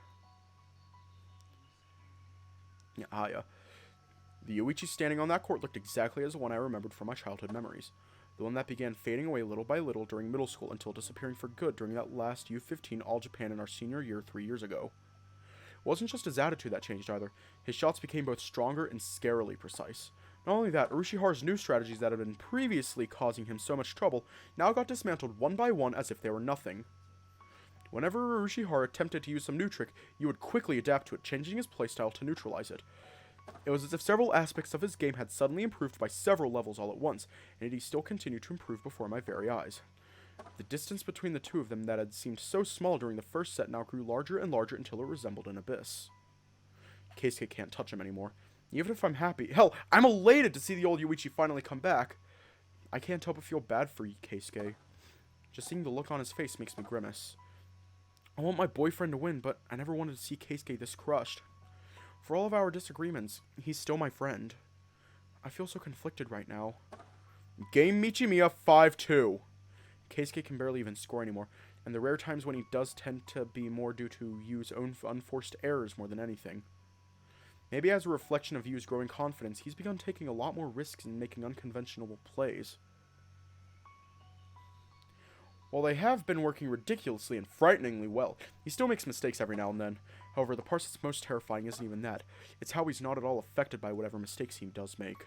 The Yuuichi standing on that court looked exactly as the one I remembered from my childhood memories. The one that began fading away little by little during middle school until disappearing for good during that last U15 All-Japan in our senior year 3 years ago. It wasn't just his attitude that changed either. His shots became both stronger and scarily precise. Not only that, Urushihara's new strategies that had been previously causing him so much trouble now got dismantled one by one as if they were nothing. Whenever Urushihara attempted to use some new trick, you would quickly adapt to it, changing his playstyle to neutralize it. It was as if several aspects of his game had suddenly improved by several levels all at once, and he still continued to improve before my very eyes. The distance between the two of them that had seemed so small during the first set now grew larger and larger until it resembled an abyss. Keisuke can't touch him anymore. Even if I'm happy, hell, I'm elated to see the old Yuuichi finally come back. I can't help but feel bad for Keisuke. Just seeing the look on his face makes me grimace. I want my boyfriend to win, but I never wanted to see Keisuke this crushed. For all of our disagreements, he's still my friend. I feel so conflicted right now. Game Michimiya 5-2. Keisuke can barely even score anymore. And the rare times when he does tend to be more due to Yu's own unforced errors more than anything. Maybe as a reflection of Yu's growing confidence, he's begun taking a lot more risks and making unconventional plays. While they have been working ridiculously and frighteningly well, he still makes mistakes every now and then. However, the part that's most terrifying isn't even that. It's how he's not at all affected by whatever mistakes he does make.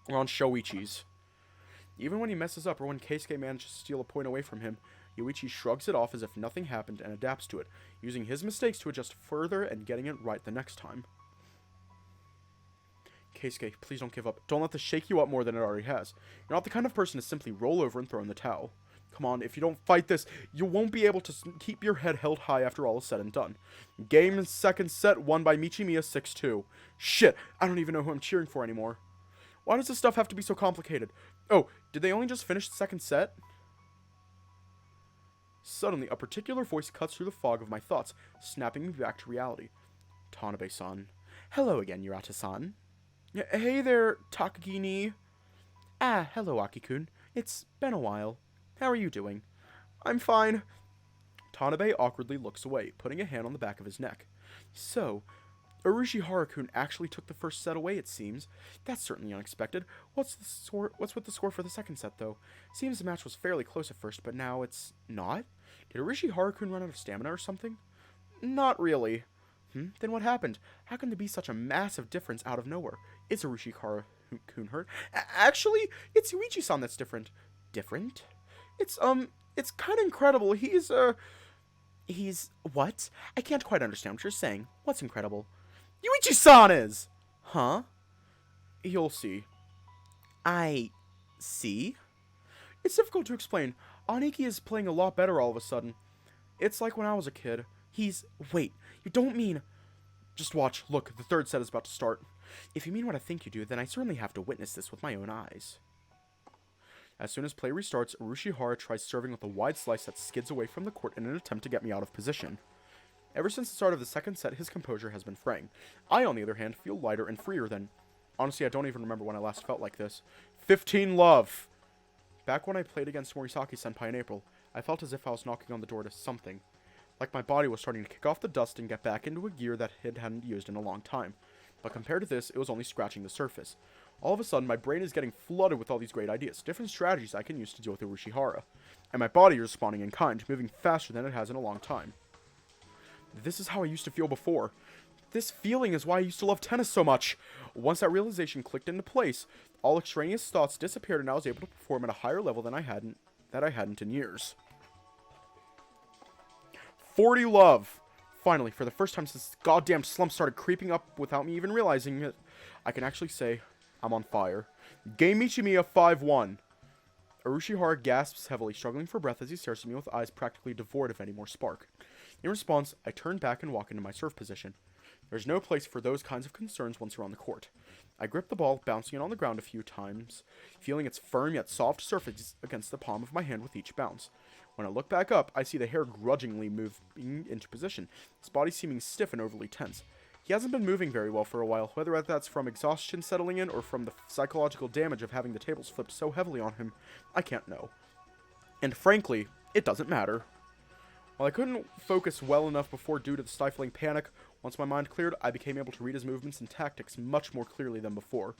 We're on Yuuichi's. Even when he messes up or when Keisuke manages to steal a point away from him, Yuuichi shrugs it off as if nothing happened and adapts to it, using his mistakes to adjust further and getting it right the next time. Keisuke, please don't give up. Don't let this shake you up more than it already has. You're not the kind of person to simply roll over and throw in the towel. Come on, if you don't fight this, you won't be able to keep your head held high after all is said and done. Game second set won by Michimiya 6-2. Shit, I don't even know who I'm cheering for anymore. Why does this stuff have to be so complicated? Oh, did they only just finish the second set? Suddenly, a particular voice cuts through the fog of my thoughts, snapping me back to reality. Tanabe-san. Hello again, Yurata-san. Hey there, Takagi-ni. Ah, hello, Aki-kun. It's been a while. How are you doing? I'm fine. Tanabe awkwardly looks away, putting a hand on the back of his neck. So, Urushihara-kun actually took the first set away, it seems. That's certainly unexpected. What's with the score for the second set, though? Seems the match was fairly close at first, but now it's not? Did Urushihara-kun run out of stamina or something? Not really. Then what happened? How can there be such a massive difference out of nowhere? Is Urushihara-kun hurt? Actually, it's Yuichi-san that's different. Different? It's kind of incredible. He's what? I can't quite understand what you're saying. What's incredible? Yuichi-san is! Huh? You'll see. I see? It's difficult to explain. Aniki is playing a lot better all of a sudden. It's like when I was a kid. Wait, you don't mean... Just watch. Look, the third set is about to start. If you mean what I think you do, then I certainly have to witness this with my own eyes. As soon as play restarts, Urushihara tries serving with a wide slice that skids away from the court in an attempt to get me out of position. Ever since the start of the second set, his composure has been fraying. I, on the other hand, feel lighter and freer than... Honestly, I don't even remember when I last felt like this. 15 love! Back when I played against Morisaki-senpai in April, I felt as if I was knocking on the door to something. Like my body was starting to kick off the dust and get back into a gear that it hadn't used in a long time. But compared to this, it was only scratching the surface. All of a sudden, my brain is getting flooded with all these great ideas, different strategies I can use to deal with Urushihara. And my body is responding in kind, moving faster than it has in a long time. This is how I used to feel before. This feeling is why I used to love tennis so much. Once that realization clicked into place, all extraneous thoughts disappeared and I was able to perform at a higher level than I hadn't in years. 40 love! Finally, for the first time since this goddamn slump started creeping up without me even realizing it, I can actually say I'm on fire. Game Michimiya 5-1. Urushihara gasps heavily, struggling for breath as he stares at me with eyes practically devoid of any more spark. In response, I turn back and walk into my serve position. There's no place for those kinds of concerns once you're on the court. I grip the ball, bouncing it on the ground a few times, feeling its firm yet soft surface against the palm of my hand with each bounce. When I look back up, I see the hair grudgingly moving into position, his body seeming stiff and overly tense. He hasn't been moving very well for a while, whether that's from exhaustion settling in or from the psychological damage of having the tables flipped so heavily on him, I can't know. And frankly, it doesn't matter. While I couldn't focus well enough before due to the stifling panic, once my mind cleared, I became able to read his movements and tactics much more clearly than before.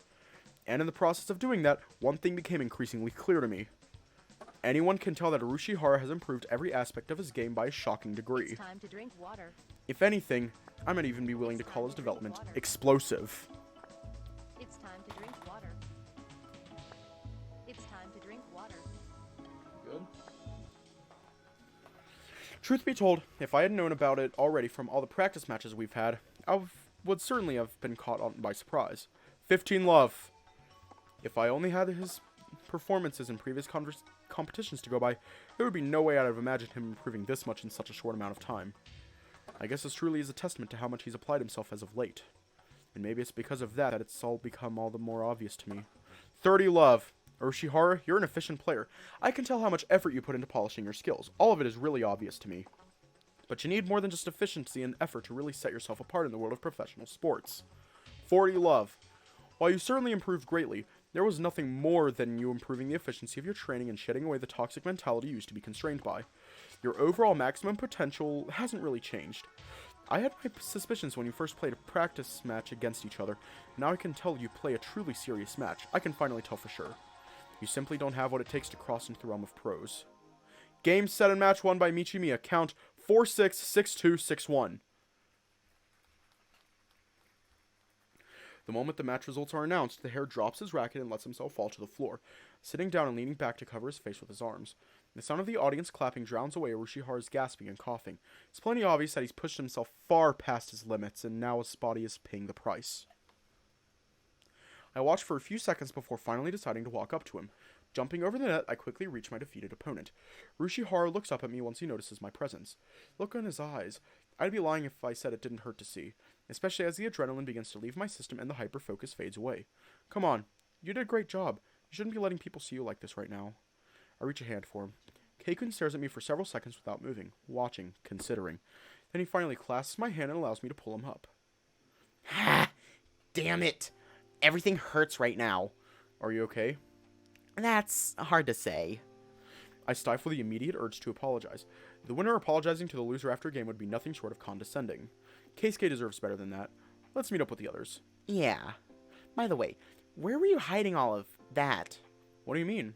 And in the process of doing that, one thing became increasingly clear to me. Anyone can tell that Urushihara has improved every aspect of his game by a shocking degree. It's time to drink water. If anything, I might even be willing to call his development explosive. It's time to drink water. It's time to drink water. Good. Truth be told, if I had known about it already from all the practice matches we've had, I would certainly have been caught on by surprise. 15 love. If I only had his performances in previous competitions to go by, there would be no way I'd have imagined him improving this much in such a short amount of time. I guess this truly is a testament to how much he's applied himself as of late. And maybe it's because of that it's all become all the more obvious to me. 30 love. Urushihara, you're an efficient player. I can tell how much effort you put into polishing your skills. All of it is really obvious to me. But you need more than just efficiency and effort to really set yourself apart in the world of professional sports. 40 love. While you certainly improved greatly, There was nothing more than you improving the efficiency of your training and shedding away the toxic mentality you used to be constrained by. Your overall maximum potential hasn't really changed. I had my suspicions when you first played a practice match against each other. Now I can tell you play a truly serious match. I can finally tell for sure. You simply don't have what it takes to cross into the realm of pros. Game, set, and match won by Michimiya. Count 4-6, 6-2, 6-1. The moment the match results are announced, the hare drops his racket and lets himself fall to the floor, sitting down and leaning back to cover his face with his arms. The sound of the audience clapping drowns away Urushiharu's gasping and coughing. It's plenty obvious that he's pushed himself far past his limits, and now his body is paying the price. I watched for a few seconds before finally deciding to walk up to him. Jumping over the net, I quickly reach my defeated opponent. Urushiharu looks up at me once he notices my presence. Look in his eyes. I'd be lying if I said it didn't hurt to see, especially as the adrenaline begins to leave my system and the hyper-focus fades away. Come on, you did a great job. You shouldn't be letting people see you like this right now. I reach a hand for him. Keikun stares at me for several seconds without moving, watching, considering. Then he finally clasps my hand and allows me to pull him up. Ha! Damn it! Everything hurts right now. Are you okay? That's hard to say. I stifle the immediate urge to apologize. The winner apologizing to the loser after a game would be nothing short of condescending. Keisuke deserves better than that. Let's meet up with the others. Yeah. By the way, where were you hiding all of that? What do you mean?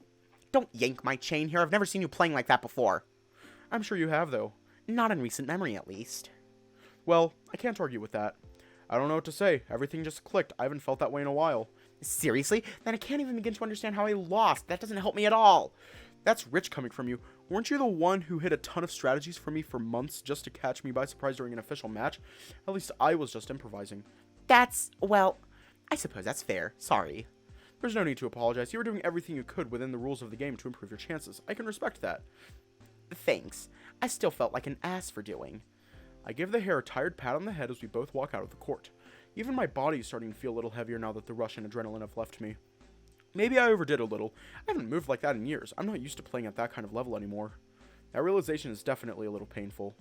Don't yank my chain here. I've never seen you playing like that before. I'm sure you have, though. Not in recent memory, at least. Well, I can't argue with that. I don't know what to say. Everything just clicked. I haven't felt that way in a while. Seriously? Then I can't even begin to understand how I lost. That doesn't help me at all. That's rich coming from you. Weren't you the one who hid a ton of strategies for me for months just to catch me by surprise during an official match? At least I was just improvising. Well, I suppose that's fair. Sorry. There's no need to apologize. You were doing everything you could within the rules of the game to improve your chances. I can respect that. Thanks. I still felt like an ass for doing. I give the hare a tired pat on the head as we both walk out of the court. Even my body is starting to feel a little heavier now that the rush and adrenaline have left me. Maybe I overdid a little. I haven't moved like that in years. I'm not used to playing at that kind of level anymore. That realization is definitely a little painful.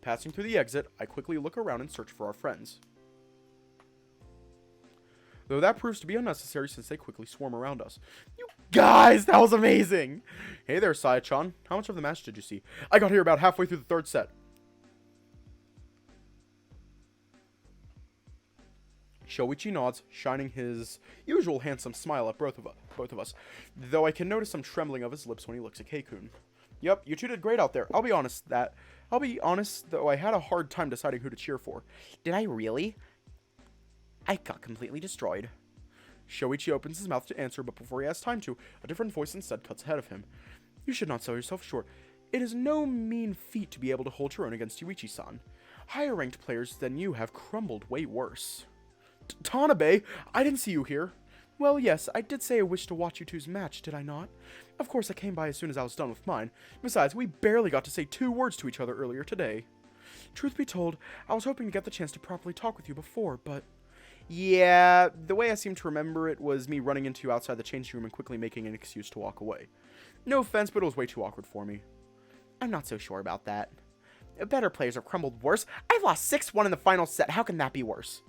Passing through the exit, I quickly look around and search for our friends. Though that proves to be unnecessary since they quickly swarm around us. You guys, that was amazing! Hey there, Saya-chan. How much of the match did you see? I got here about halfway through the third set. Yuuichi nods, shining his usual handsome smile at both of us, though I can notice some trembling of his lips when he looks at Keikun. Yep, you two did great out there. I'll be honest, though I had a hard time deciding who to cheer for. Did I really? I got completely destroyed. Yuuichi opens his mouth to answer, but before he has time to, a different voice instead cuts ahead of him. You should not sell yourself short. It is no mean feat to be able to hold your own against Yuichi-san. Higher-ranked players than you have crumbled way worse. Tanabe, I didn't see you here. Well, yes, I did say I wished to watch you two's match, did I not? Of course, I came by as soon as I was done with mine. Besides, we barely got to say 2 words to each other earlier today. Truth be told, I was hoping to get the chance to properly talk with you before, but... Yeah, the way I seem to remember it was me running into you outside the changing room and quickly making an excuse to walk away. No offense, but it was way too awkward for me. I'm not so sure about that. Better players have crumbled worse. I've lost 6-1 in the final set. How can that be worse?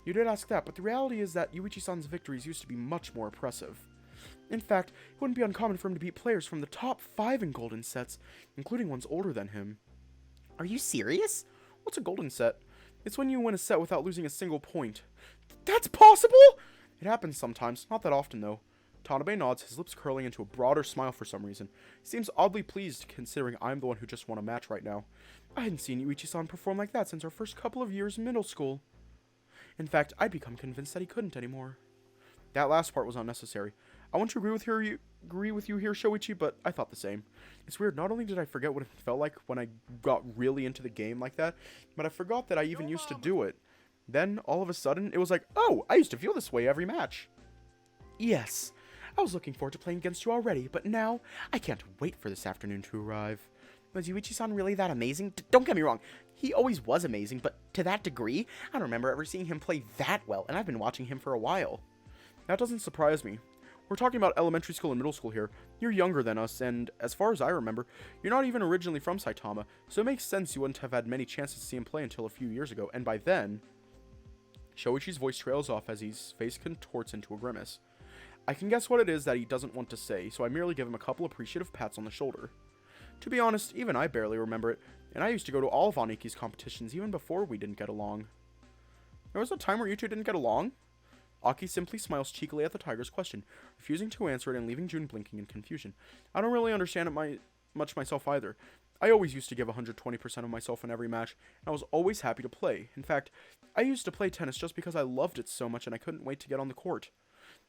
You did ask that, but the reality is that Yuichi-san's victories used to be much more impressive. In fact, it wouldn't be uncommon for him to beat players from the top 5 in golden sets, including ones older than him. Are you serious? What's a golden set? It's when you win a set without losing a single point. That's possible?! It happens sometimes, not that often though. Tanabe nods, his lips curling into a broader smile for some reason. He seems oddly pleased, considering I'm the one who just won a match right now. I hadn't seen Yuichi-san perform like that since our first couple of years in middle school. In fact, I'd become convinced that he couldn't anymore. That last part was unnecessary. I want to agree with you here, Shoichi, but I thought the same. It's weird, not only did I forget what it felt like when I got really into the game like that, but I forgot that I even used to do it. Then, all of a sudden, it was like, oh, I used to feel this way every match. Yes, I was looking forward to playing against you already, but now, I can't wait for this afternoon to arrive. Was Yuichi-san really that amazing? Don't get me wrong, he always was amazing, but to that degree, I don't remember ever seeing him play that well, and I've been watching him for a while. That doesn't surprise me. We're talking about elementary school and middle school here. You're younger than us, and as far as I remember, you're not even originally from Saitama, so it makes sense you wouldn't have had many chances to see him play until a few years ago, and by then... Shoichi's voice trails off as his face contorts into a grimace. I can guess what it is that he doesn't want to say, so I merely give him a couple appreciative pats on the shoulder. To be honest, even I barely remember it, and I used to go to all of Aniki's competitions even before we didn't get along. There was a time where you two didn't get along? Aki simply smiles cheekily at the tiger's question, refusing to answer it and leaving June blinking in confusion. I don't really understand it much myself either. I always used to give 120% of myself in every match, and I was always happy to play. In fact, I used to play tennis just because I loved it so much and I couldn't wait to get on the court.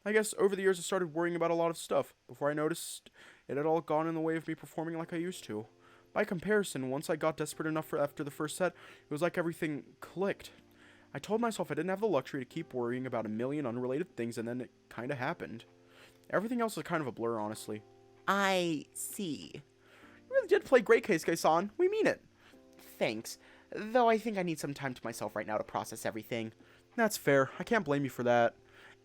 I guess over the years I started worrying about a lot of stuff, before I noticed it had all gone in the way of me performing like I used to. By comparison, once I got desperate enough after the first set, it was like everything clicked. I told myself I didn't have the luxury to keep worrying about a million unrelated things, and then it kinda happened. Everything else is kind of a blur, honestly. I see. You really did play great, Keisuke-san. We mean it. Thanks. Though I think I need some time to myself right now to process everything. That's fair. I can't blame you for that.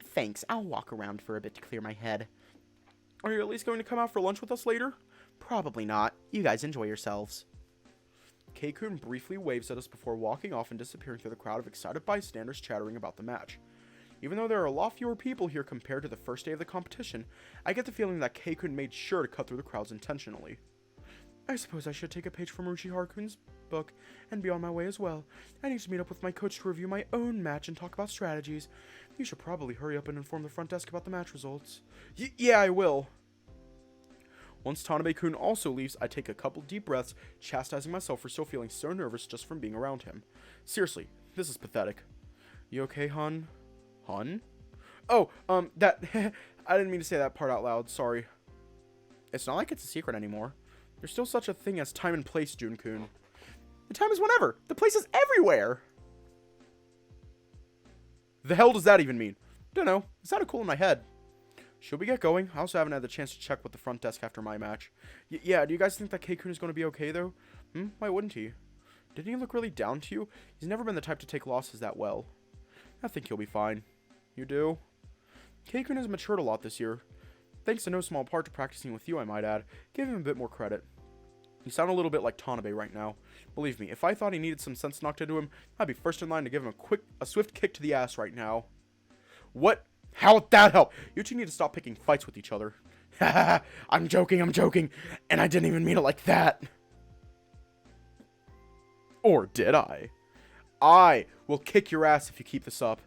Thanks. I'll walk around for a bit to clear my head. Are you at least going to come out for lunch with us later? Probably not. You guys enjoy yourselves. Keikun briefly waves at us before walking off and disappearing through the crowd of excited bystanders chattering about the match. Even though there are a lot fewer people here compared to the first day of the competition, I get the feeling that Keikun made sure to cut through the crowds intentionally. I suppose I should take a page from Ruchi Harukun's book and be on my way as well. I need to meet up with my coach to review my own match and talk about strategies. You should probably hurry up and inform the front desk about the match results. Yeah, I will. Once Tanabe-kun also leaves, I take a couple deep breaths, chastising myself for still feeling so nervous just from being around him. Seriously, this is pathetic. You okay, hun? Hun? Oh, that... I didn't mean to say that part out loud, sorry. It's not like it's a secret anymore. There's still such a thing as time and place, Jun-kun. The time is whenever. The place is everywhere. The hell does that even mean? Dunno. It sounded cool in my head. Should we get going? I also haven't had the chance to check with the front desk after my match. Yeah, do you guys think that Keikun is going to be okay, though? Why wouldn't he? Didn't he look really down to you? He's never been the type to take losses that well. I think he'll be fine. You do? Keikun has matured a lot this year. Thanks in no small part to practicing with you, I might add. Give him a bit more credit. You sound a little bit like Tanabe right now. Believe me, if I thought he needed some sense knocked into him, I'd be first in line to give him a swift kick to the ass right now. What? How would that help? You two need to stop picking fights with each other. Haha, I'm joking, and I didn't even mean it like that. Or did I? I will kick your ass if you keep this up.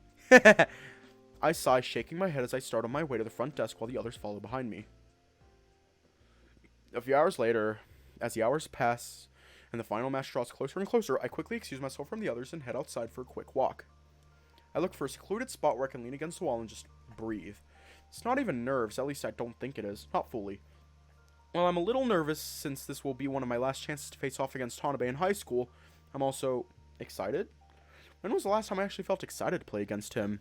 I sigh, shaking my head as I start on my way to the front desk while the others follow behind me. A few hours later, as the hours pass and the final match draws closer and closer, I quickly excuse myself from the others and head outside for a quick walk. I look for a secluded spot where I can lean against the wall and just breathe. It's not even nerves, at least I don't think it is. Not fully. While I'm a little nervous since this will be one of my last chances to face off against Tanabe in high school, I'm also excited. When was the last time I actually felt excited to play against him?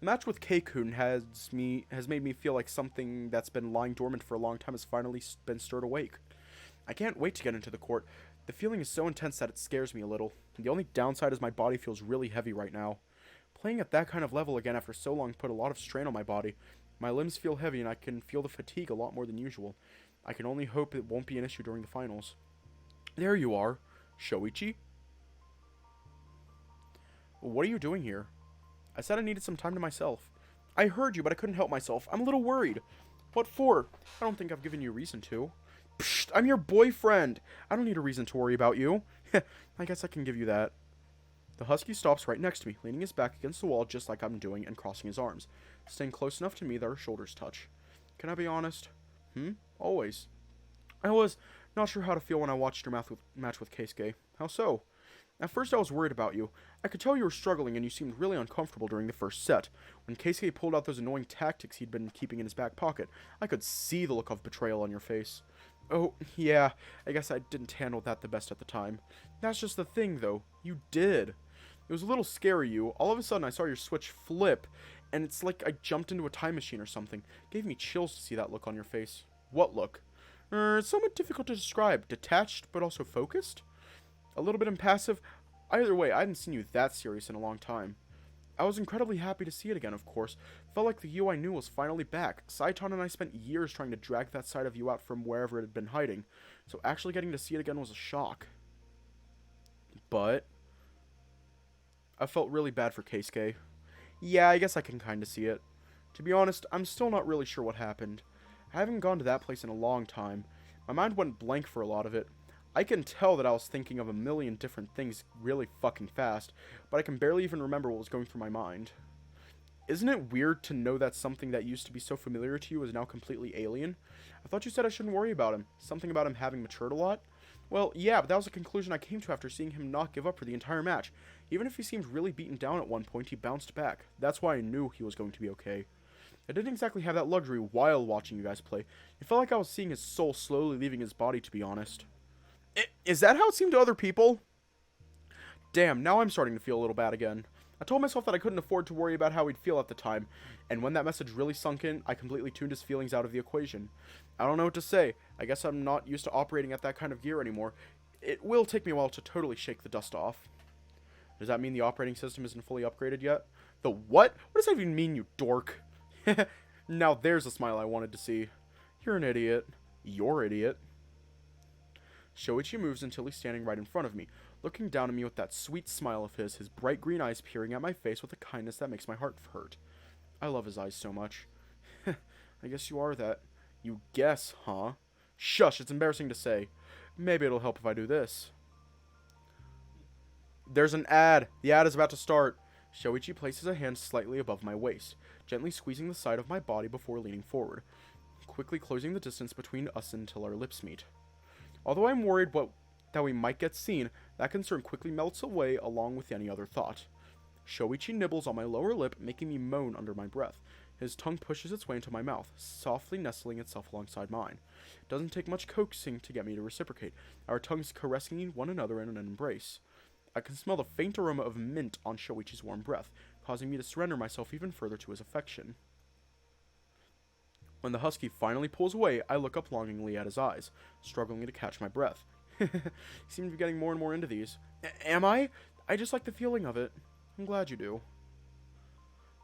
The match with Keikun has made me feel like something that's been lying dormant for a long time has finally been stirred awake. I can't wait to get into the court. The feeling is so intense that it scares me a little. The only downside is my body feels really heavy right now. Playing at that kind of level again after so long put a lot of strain on my body. My limbs feel heavy and I can feel the fatigue a lot more than usual. I can only hope it won't be an issue during the finals. There you are. Shoichi? What are you doing here? I said I needed some time to myself. I heard you, but I couldn't help myself. I'm a little worried. What for? I don't think I've given you a reason to. Psst, I'm your boyfriend. I don't need a reason to worry about you. I guess I can give you that. The husky stops right next to me, leaning his back against the wall just like I'm doing and crossing his arms, staying close enough to me that our shoulders touch. Can I be honest? Always. I was not sure how to feel when I watched your match with Keisuke. How so? At first I was worried about you. I could tell you were struggling and you seemed really uncomfortable during the first set. When Keisuke pulled out those annoying tactics he'd been keeping in his back pocket, I could see the look of betrayal on your face. Oh, yeah, I guess I didn't handle that the best at the time. That's just the thing, though. You did. It was a little scary, you. All of a sudden, I saw your switch flip, and it's like I jumped into a time machine or something. It gave me chills to see that look on your face. What look? It's somewhat difficult to describe. Detached, but also focused? A little bit impassive? Either way, I hadn't seen you that serious in a long time. I was incredibly happy to see it again, of course. Felt like the you I knew was finally back. Saiton and I spent years trying to drag that side of you out from wherever it had been hiding, so actually getting to see it again was a shock. But I felt really bad for Keisuke. Yeah, I guess I can kinda see it. To be honest, I'm still not really sure what happened. I haven't gone to that place in a long time. My mind went blank for a lot of it. I can tell that I was thinking of a million different things really fucking fast, but I can barely even remember what was going through my mind. Isn't it weird to know that something that used to be so familiar to you is now completely alien? I thought you said I shouldn't worry about him. Something about him having matured a lot? Well, yeah, but that was a conclusion I came to after seeing him not give up for the entire match. Even if he seemed really beaten down at one point, he bounced back. That's why I knew he was going to be okay. I didn't exactly have that luxury while watching you guys play. It felt like I was seeing his soul slowly leaving his body, to be honest. Is that how it seemed to other people? Damn, now I'm starting to feel a little bad again. I told myself that I couldn't afford to worry about how he'd feel at the time, and when that message really sunk in, I completely tuned his feelings out of the equation. I don't know what to say. I guess I'm not used to operating at that kind of gear anymore. It will take me a while to totally shake the dust off. Does that mean the operating system isn't fully upgraded yet? The what? What does that even mean, you dork? Now there's a smile I wanted to see. You're an idiot. You're idiot. Shoichi moves until he's standing right in front of me, looking down at me with that sweet smile of his bright green eyes peering at my face with a kindness that makes my heart hurt. I love his eyes so much. I guess you are that. You guess, huh? Shush, it's embarrassing to say. Maybe it'll help if I do this. There's an ad. The ad is about to start. Shoichi places a hand slightly above my waist, gently squeezing the side of my body before leaning forward, quickly closing the distance between us until our lips meet. Although I'm worried that we might get seen, that concern quickly melts away along with any other thought. Shoichi nibbles on my lower lip, making me moan under my breath. His tongue pushes its way into my mouth, softly nestling itself alongside mine. It doesn't take much coaxing to get me to reciprocate, our tongues caressing one another in an embrace. I can smell the faint aroma of mint on Shoichi's warm breath, causing me to surrender myself even further to his affection. When the husky finally pulls away, I look up longingly at his eyes, struggling to catch my breath. You seem to be getting more and more into these. Am I? I just like the feeling of it. I'm glad you do.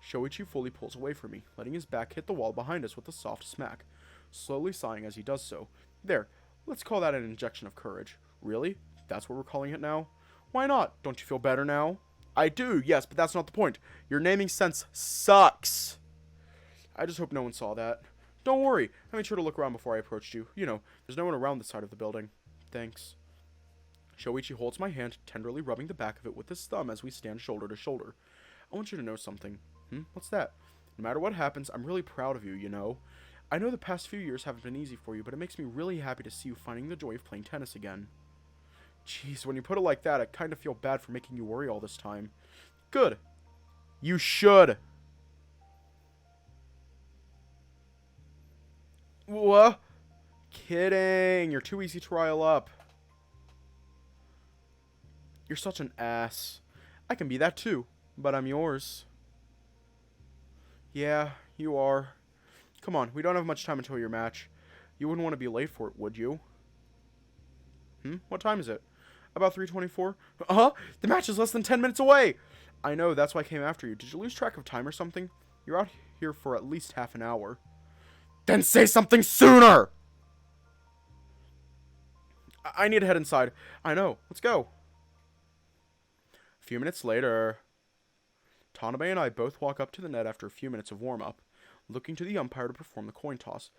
Shoichi fully pulls away from me, letting his back hit the wall behind us with a soft smack, slowly sighing as he does so. There, let's call that an injection of courage. Really? That's what we're calling it now? Why not? Don't you feel better now? I do, yes, but that's not the point. Your naming sense sucks. I just hope no one saw that. Don't worry, I made sure to look around before I approached you. You know, there's no one around this side of the building. Thanks. Shoichi holds my hand, tenderly rubbing the back of it with his thumb as we stand shoulder to shoulder. I want you to know something. What's that? No matter what happens, I'm really proud of you, you know? I know the past few years haven't been easy for you, but it makes me really happy to see you finding the joy of playing tennis again. Jeez, when you put it like that, I kind of feel bad for making you worry all this time. Good. You should. What? Kidding. You're too easy to rile up. You're such an ass. I can be that too, but I'm yours. Yeah, you are. Come on, we don't have much time until your match. You wouldn't want to be late for it, would you? What time is it? About 3:24? The match is less than 10 minutes away! I know, that's why I came after you. Did you lose track of time or something? You're out here for at least half an hour. Then say something sooner! I need to head inside. I know. Let's go. A few minutes later, Tanabe and I both walk up to the net after a few minutes of warm-up, looking to the umpire to perform the coin toss,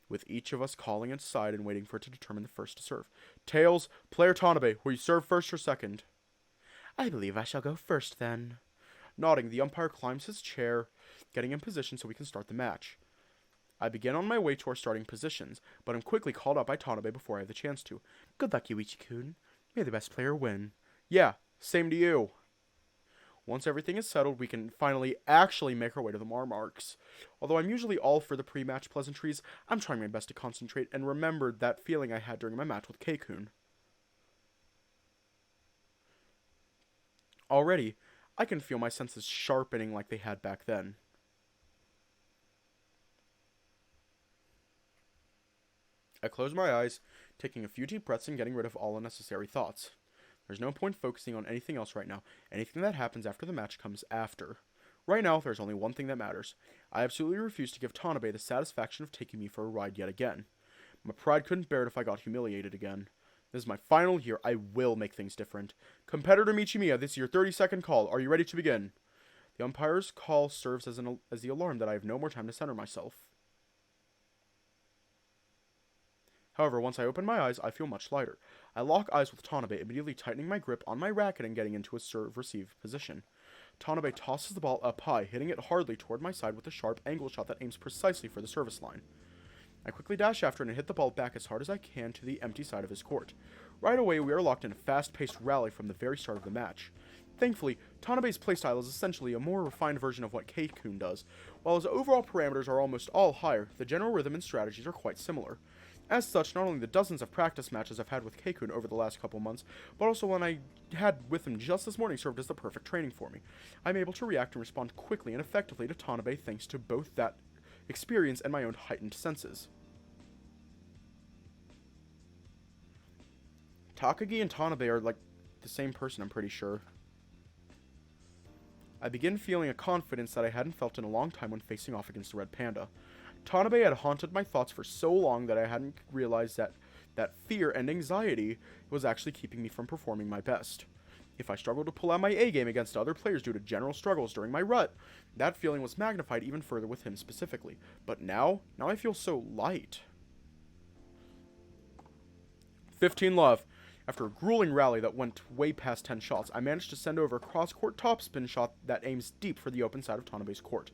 with each of us calling inside and waiting for it to determine the first to serve. Tails, player Tanabe, will you serve first or second? I believe I shall go first, then. Nodding, the umpire climbs his chair, getting in position so we can start the match. I begin on my way to our starting positions, but am quickly called up by Tanabe before I have the chance to. Good luck, Yuuichi-kun. May the best player win. Yeah, same to you. Once everything is settled, we can finally actually make our way to the marks. Although I'm usually all for the pre-match pleasantries, I'm trying my best to concentrate and remember that feeling I had during my match with Keikun. Already, I can feel my senses sharpening like they had back then. I close my eyes, taking a few deep breaths and getting rid of all unnecessary thoughts. There's no point focusing on anything else right now. Anything that happens after the match comes after. Right now, there's only one thing that matters. I absolutely refuse to give Tanabe the satisfaction of taking me for a ride yet again. My pride couldn't bear it if I got humiliated again. This is my final year. I will make things different. Competitor Michimiya, this is your 30-second call. Are you ready to begin? The umpire's call serves as the alarm that I have no more time to center myself. However, once I open my eyes, I feel much lighter. I lock eyes with Tanabe, immediately tightening my grip on my racket and getting into a serve-receive position. Tanabe tosses the ball up high, hitting it hardly toward my side with a sharp angle shot that aims precisely for the service line. I quickly dash after it and hit the ball back as hard as I can to the empty side of his court. Right away, we are locked in a fast-paced rally from the very start of the match. Thankfully, Tanabe's playstyle is essentially a more refined version of what Keikun does. While his overall parameters are almost all higher, the general rhythm and strategies are quite similar. As such, not only the dozens of practice matches I've had with Keikun over the last couple months, but also one I had with him just this morning served as the perfect training for me. I'm able to react and respond quickly and effectively to Tanabe thanks to both that experience and my own heightened senses. Takagi and Tanabe are like the same person, I'm pretty sure. I begin feeling a confidence that I hadn't felt in a long time when facing off against the Red Panda. Tanabe had haunted my thoughts for so long that I hadn't realized that fear and anxiety was actually keeping me from performing my best. If I struggled to pull out my A game against other players due to general struggles during my rut, that feeling was magnified even further with him specifically. But now I feel so light. 15 love. After a grueling rally that went way past 10 shots, I managed to send over a cross-court topspin shot that aims deep for the open side of Tanabe's court.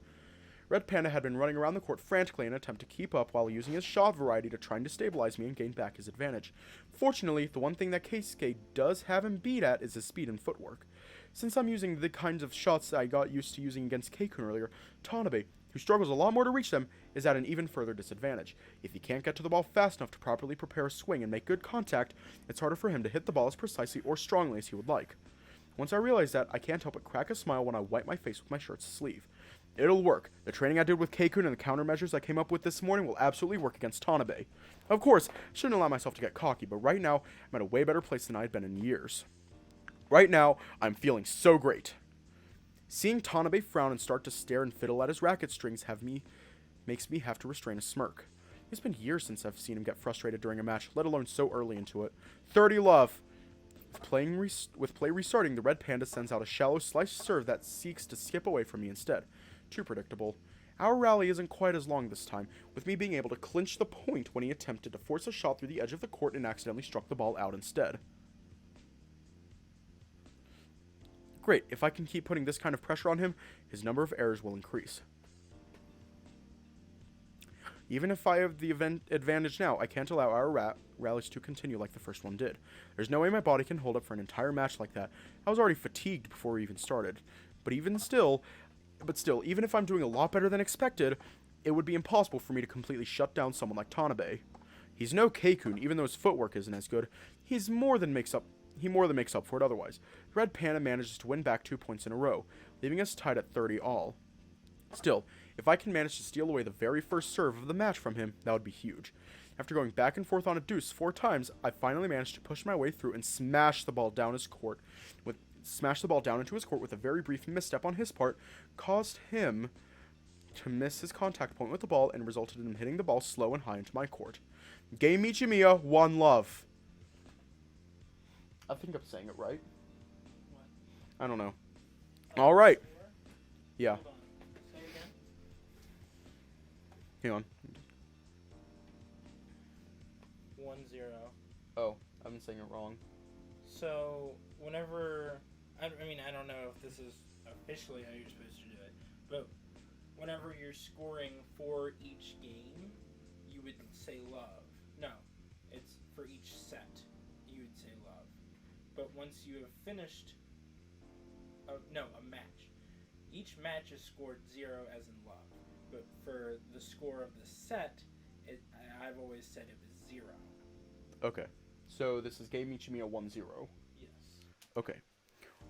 Red Panda had been running around the court frantically in an attempt to keep up while using his shot variety to try and destabilize me and gain back his advantage. Fortunately, the one thing that Keisuke does have him beat at is his speed and footwork. Since I'm using the kinds of shots I got used to using against Keikun earlier, Tanabe, who struggles a lot more to reach them, is at an even further disadvantage. If he can't get to the ball fast enough to properly prepare a swing and make good contact, it's harder for him to hit the ball as precisely or strongly as he would like. Once I realize that, I can't help but crack a smile when I wipe my face with my shirt's sleeve. It'll work. The training I did with Keikun and the countermeasures I came up with this morning will absolutely work against Tanabe. Of course, I shouldn't allow myself to get cocky, but right now, I'm at a way better place than I'd been in years. Right now, I'm feeling so great. Seeing Tanabe frown and start to stare and fiddle at his racket strings makes me have to restrain a smirk. It's been years since I've seen him get frustrated during a match, let alone so early into it. 30 love. With play restarting, the Red Panda sends out a shallow slice serve that seeks to skip away from me instead. Too predictable. Our rally isn't quite as long this time, with me being able to clinch the point when he attempted to force a shot through the edge of the court and accidentally struck the ball out instead. Great, if I can keep putting this kind of pressure on him, his number of errors will increase. Even if I have the advantage now, I can't allow our rallies to continue like the first one did. There's no way my body can hold up for an entire match like that. I was already fatigued before we even started. But still, even if I'm doing a lot better than expected, it would be impossible for me to completely shut down someone like Tanabe. He's no Keikun, even though his footwork isn't as good. He more than makes up for it otherwise. Red Panda manages to win back 2 points in a row, leaving us tied at 30 all. Still, if I can manage to steal away the very first serve of the match from him, that would be huge. After going back and forth on a deuce 4 times, I finally managed to push my way through and smash the ball down into his court with a very brief misstep on his part, caused him to miss his contact point with the ball and resulted in him hitting the ball slow and high into my court. Game Michimiya, 1 love. I think I'm saying it right. What? I don't know. All right. Yeah. Hold on. Say it again. Hang on. 1-0. Oh, I've been saying it wrong. So, whenever... I don't know if this is officially how you're supposed to do it, but whenever you're scoring for each game, you would say love. No, it's for each set, you would say love. But once you have finished... a match. Each match is scored 0 as in love. But for the score of the set, I've always said it was 0. Okay. So this is Game Michimiya 1-0. Yes. Okay.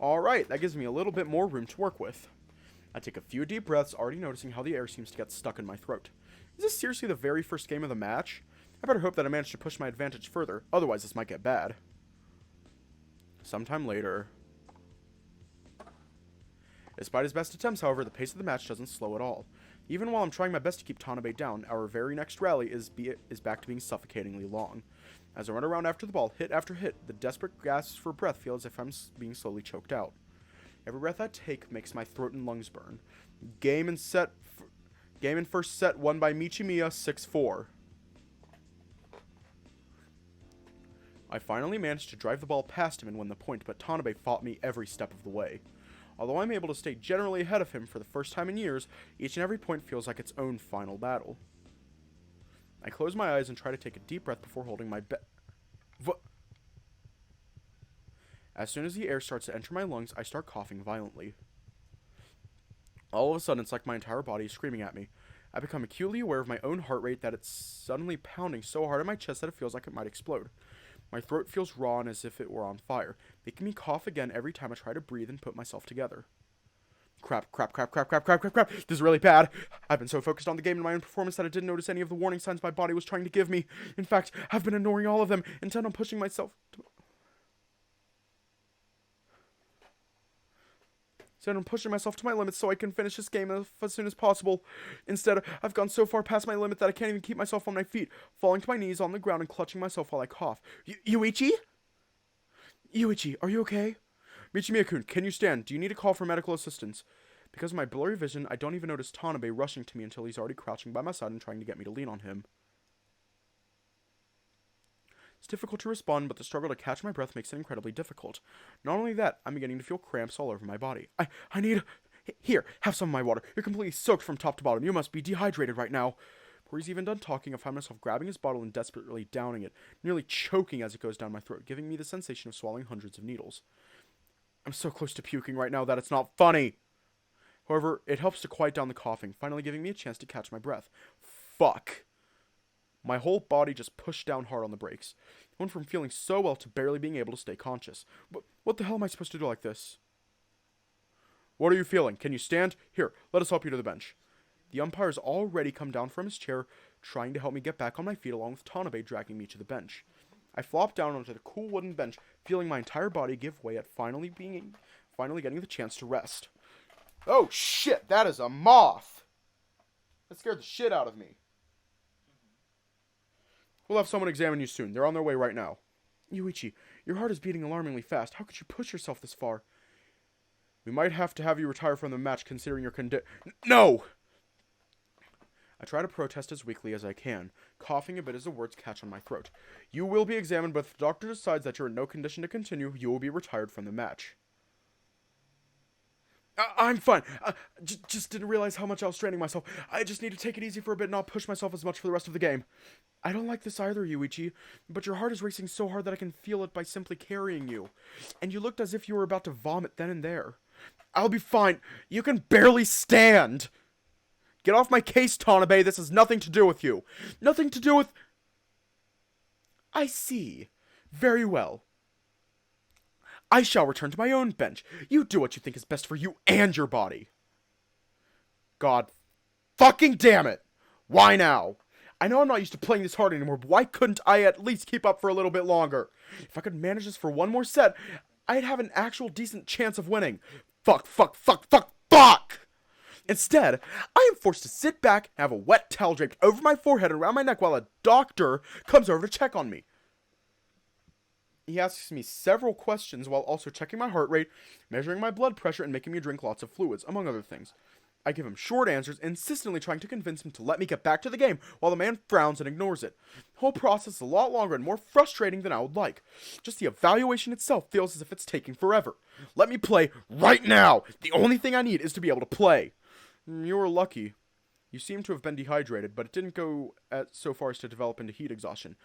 Alright, that gives me a little bit more room to work with. I take a few deep breaths, already noticing how the air seems to get stuck in my throat. Is this seriously the very first game of the match? I better hope that I manage to push my advantage further, otherwise this might get bad. Sometime later. Despite his best attempts, however, the pace of the match doesn't slow at all. Even while I'm trying my best to keep Tanabe down, our very next rally is back to being suffocatingly long. As I run around after the ball, hit after hit, the desperate gasps for breath feel as if I'm being slowly choked out. Every breath I take makes my throat and lungs burn. Game and first set won by Michimiya 6-4. I finally managed to drive the ball past him and win the point, but Tanabe fought me every step of the way. Although I'm able to stay generally ahead of him for the first time in years, each and every point feels like its own final battle. I close my eyes and try to take a deep breath before holding my As soon as the air starts to enter my lungs, I start coughing violently. All of a sudden, it's like my entire body is screaming at me. I become acutely aware of my own heart rate, that it's suddenly pounding so hard in my chest that it feels like it might explode. My throat feels raw and as if it were on fire, making me cough again every time I try to breathe and put myself together. Crap. This is really bad. I've been so focused on the game and my own performance that I didn't notice any of the warning signs my body was trying to give me. In fact, I've been ignoring all of them, intent on pushing myself to my limits so I can finish this game as soon as possible. Instead, I've gone so far past my limit that I can't even keep myself on my feet, falling to my knees on the ground and clutching myself while I cough. Yuuichi? Yuuichi, are you okay? Michimiya-kun, can you stand? Do you need a call for medical assistance? Because of my blurry vision, I don't even notice Tanabe rushing to me until he's already crouching by my side and trying to get me to lean on him. It's difficult to respond, but the struggle to catch my breath makes it incredibly difficult. Not only that, I'm beginning to feel cramps all over my body. I need... Here, have some of my water. You're completely soaked from top to bottom. You must be dehydrated right now. Before he's even done talking, I find myself grabbing his bottle and desperately downing it, nearly choking as it goes down my throat, giving me the sensation of swallowing hundreds of needles. I'm so close to puking right now that it's not funny. However, it helps to quiet down the coughing, finally giving me a chance to catch my breath. Fuck. My whole body just pushed down hard on the brakes. I went from feeling so well to barely being able to stay conscious. What the hell am I supposed to do like this? What are you feeling? Can you stand? Here, let us help you to the bench. The umpire's already come down from his chair, trying to help me get back on my feet along with Tanabe dragging me to the bench. I flop down onto the cool wooden bench, feeling my entire body give way at finally getting the chance to rest. Oh shit, that is a moth! That scared the shit out of me. We'll have someone examine you soon. They're on their way right now. Yuuichi, your heart is beating alarmingly fast. How could you push yourself this far? We might have to have you retire from the match considering your No! I try to protest as weakly as I can, coughing a bit as the words catch on my throat. You will be examined, but if the doctor decides that you're in no condition to continue, you will be retired from the match. I'm fine. Just didn't realize how much I was straining myself. I just need to take it easy for a bit and not push myself as much for the rest of the game. I don't like this either, Yuuichi, but your heart is racing so hard that I can feel it by simply carrying you. And you looked as if you were about to vomit then and there. I'll be fine. You can barely stand. Get off my case, Tanabe. This has nothing to do with you. Nothing to do with... I see. Very well. I shall return to my own bench. You do what you think is best for you and your body. God fucking damn it. Why now? I know I'm not used to playing this hard anymore, but why couldn't I at least keep up for a little bit longer? If I could manage this for one more set, I'd have an actual decent chance of winning. Fuck! Instead, I am forced to sit back and have a wet towel draped over my forehead and around my neck while a doctor comes over to check on me. He asks me several questions while also checking my heart rate, measuring my blood pressure, and making me drink lots of fluids, among other things. I give him short answers, insistently trying to convince him to let me get back to the game, while the man frowns and ignores it. The whole process is a lot longer and more frustrating than I would like. Just the evaluation itself feels as if it's taking forever. Let me play right now! The only thing I need is to be able to play. You were lucky. You seem to have been dehydrated, but it didn't go so far as to develop into heat exhaustion.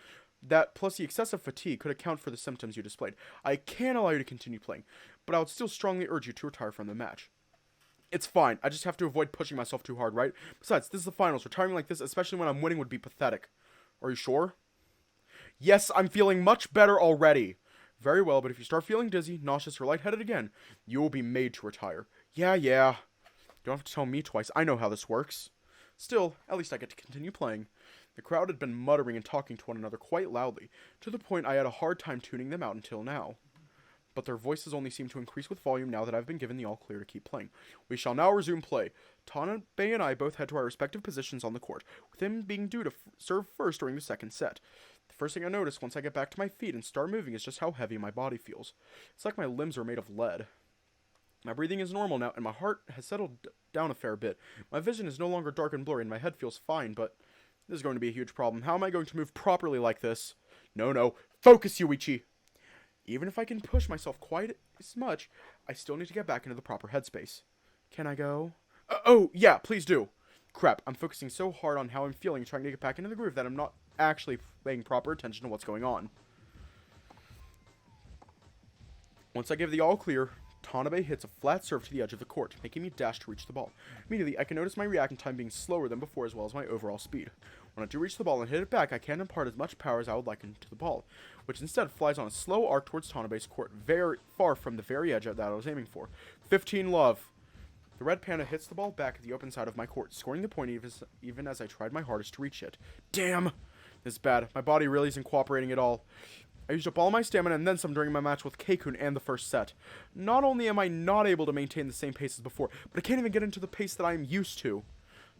That, plus the excessive fatigue, could account for the symptoms you displayed. I can allow you to continue playing, but I would still strongly urge you to retire from the match. It's fine. I just have to avoid pushing myself too hard, right? Besides, this is the finals. Retiring like this, especially when I'm winning, would be pathetic. Are you sure? Yes, I'm feeling much better already. Very well, but if you start feeling dizzy, nauseous, or lightheaded again, you will be made to retire. Yeah. You don't have to tell me twice. I know how this works. Still, at least I get to continue playing. The crowd had been muttering and talking to one another quite loudly, to the point I had a hard time tuning them out until now. but their voices only seem to increase with volume now that I've been given the all clear to keep playing. We shall now resume play. Tanabe and I both head to our respective positions on the court, with him being due to serve first during the second set. The first thing I notice once I get back to my feet and start moving is just how heavy my body feels. It's like my limbs are made of lead. My breathing is normal now, and my heart has settled down a fair bit. My vision is no longer dark and blurry, and my head feels fine, but this is going to be a huge problem. How am I going to move properly like this? No. Focus, Yuuichi! Even if I can push myself quite as much, I still need to get back into the proper headspace. Can I go? Oh, yeah, please do. Crap, I'm focusing so hard on how I'm feeling, trying to get back into the groove, that I'm not actually paying proper attention to what's going on. Once I give the all clear, Tanabe hits a flat serve to the edge of the court, making me dash to reach the ball. Immediately, I can notice my reaction time being slower than before, as well as my overall speed. When I do reach the ball and hit it back, I can't impart as much power as I would like into the ball, which instead flies on a slow arc towards Tanabe's court, very far from the very edge that I was aiming for. 15 love. The red panda hits the ball back at the open side of my court, scoring the point even as I tried my hardest to reach it. Damn! This is bad. My body really isn't cooperating at all. I used up all my stamina and then some during my match with Keikun and the first set. Not only am I not able to maintain the same pace as before, but I can't even get into the pace that I am used to.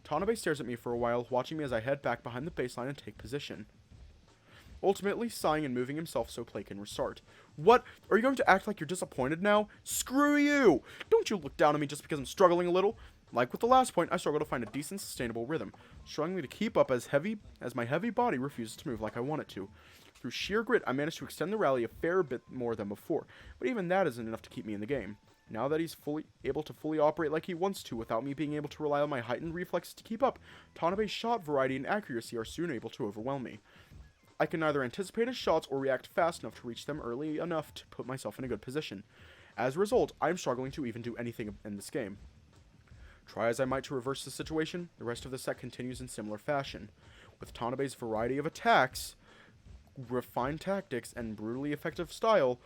Tanabe stares at me for a while, watching me as I head back behind the baseline and take position. Ultimately, sighing and moving himself so play can restart. What? Are you going to act like you're disappointed now? Screw you! Don't you look down on me just because I'm struggling a little. Like with the last point, I struggle to find a decent, sustainable rhythm, struggling to keep up as my heavy body refuses to move like I want it to. Through sheer grit, I managed to extend the rally a fair bit more than before, but even that isn't enough to keep me in the game. Now that he's able to fully operate like he wants to without me being able to rely on my heightened reflexes to keep up, Tanabe's shot variety and accuracy are soon able to overwhelm me. I can neither anticipate his shots or react fast enough to reach them early enough to put myself in a good position. As a result, I'm struggling to even do anything in this game. Try as I might to reverse the situation, the rest of the set continues in similar fashion. With Tanabe's variety of attacks, refined tactics, and brutally efficient style,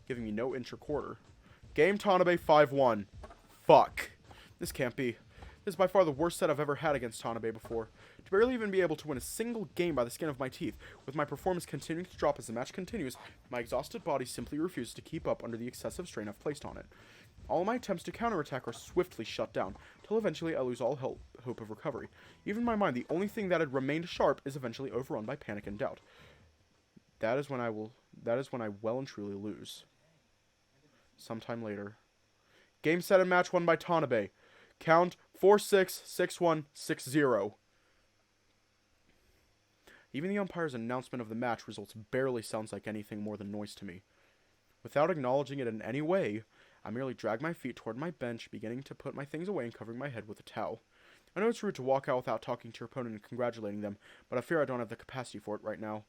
giving me no inch or quarter. Game Tanabe 5-1. Fuck. This can't be. This is by far the worst set I've ever had against Tanabe before. To barely even be able to win a single game by the skin of my teeth, with my performance continuing to drop as the match continues, my exhausted body simply refuses to keep up under the excessive strain I've placed on it. All my attempts to counterattack are swiftly shut down, till eventually I lose all hope of recovery. Even in my mind, the only thing that had remained sharp is eventually overrun by panic and doubt. That is when I well and truly lose. Sometime later. Game, set, and match won by Tanabe. Count 4-6, 6-1, 6-0. Even the umpire's announcement of the match results barely sounds like anything more than noise to me. Without acknowledging it in any way, I merely drag my feet toward my bench, beginning to put my things away and covering my head with a towel. I know it's rude to walk out without talking to your opponent and congratulating them, but I fear I don't have the capacity for it right now.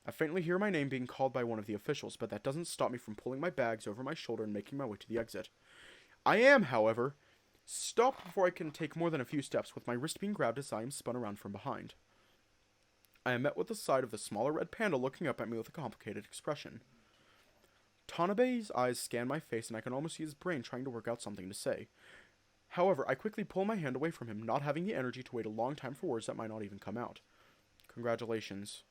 I faintly hear my name being called by one of the officials, but that doesn't stop me from pulling my bags over my shoulder and making my way to the exit. I am, however, stopped before I can take more than a few steps, with my wrist being grabbed as I am spun around from behind. I am met with the sight of the smaller red panda looking up at me with a complicated expression. Tanabe's eyes scan my face, and I can almost see his brain trying to work out something to say. However, I quickly pull my hand away from him, not having the energy to wait a long time for words that might not even come out. Congratulations.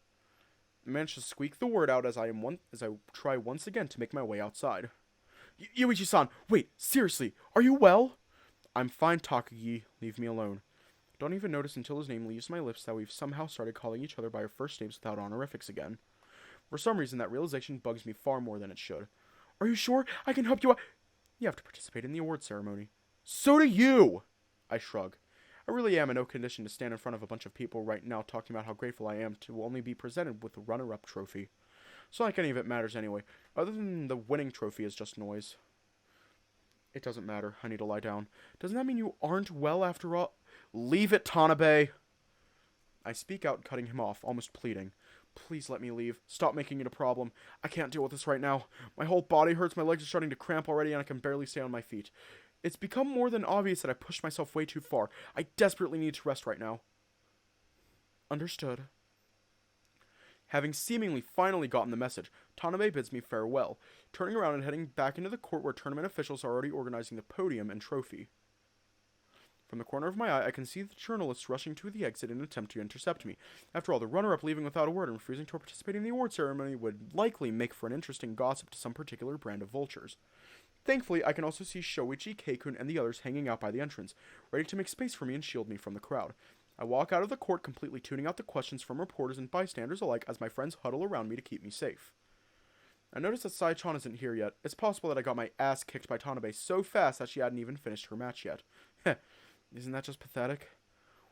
I manage to squeak the word out as I try once again to make my way outside. Yuuichi-san, wait, seriously, are you well? I'm fine, Takagi. Leave me alone. Don't even notice until his name leaves my lips that we've somehow started calling each other by our first names without honorifics again. For some reason, that realization bugs me far more than it should. Are you sure? I can help you out. You have to participate in the award ceremony. So do you! I shrug. I really am in no condition to stand in front of a bunch of people right now talking about how grateful I am to only be presented with the runner-up trophy. It's not like any of it matters anyway. Other than the winning trophy is just noise. It doesn't matter. I need to lie down. Doesn't that mean you aren't well after all? Leave it, Tanabe! I speak out, cutting him off, almost pleading. Please let me leave. Stop making it a problem. I can't deal with this right now. My whole body hurts, my legs are starting to cramp already, and I can barely stay on my feet. It's become more than obvious that I pushed myself way too far. I desperately need to rest right now. Understood. Having seemingly finally gotten the message, Tanabe bids me farewell, turning around and heading back into the court where tournament officials are already organizing the podium and trophy. From the corner of my eye, I can see the journalists rushing to the exit in an attempt to intercept me. After all, the runner-up leaving without a word and refusing to participate in the award ceremony would likely make for an interesting gossip to some particular brand of vultures. Thankfully, I can also see Shoichi, Keikun, and the others hanging out by the entrance, ready to make space for me and shield me from the crowd. I walk out of the court completely tuning out the questions from reporters and bystanders alike as my friends huddle around me to keep me safe. I notice that Sai-chan isn't here yet. It's possible that I got my ass kicked by Tanabe so fast that she hadn't even finished her match yet. Heh, isn't that just pathetic?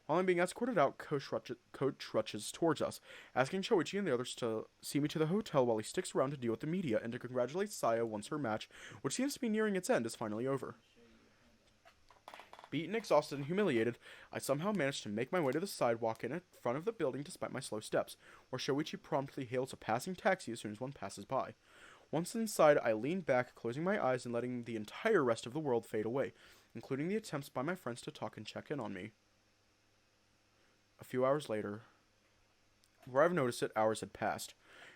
While I'm being escorted out, Coach rushes towards us, asking Shoichi and the others to see me to the hotel while he sticks around to deal with the media and to congratulate Saya once her match, which seems to be nearing its end, is finally over. Beaten, exhausted, and humiliated, I somehow managed to make my way to the sidewalk in front of the building despite my slow steps, where Shoichi promptly hails a passing taxi as soon as one passes by. Once inside, I lean back, closing my eyes and letting the entire rest of the world fade away, including the attempts by my friends to talk and check in on me. A few hours later, before I've noticed it, hours had passed.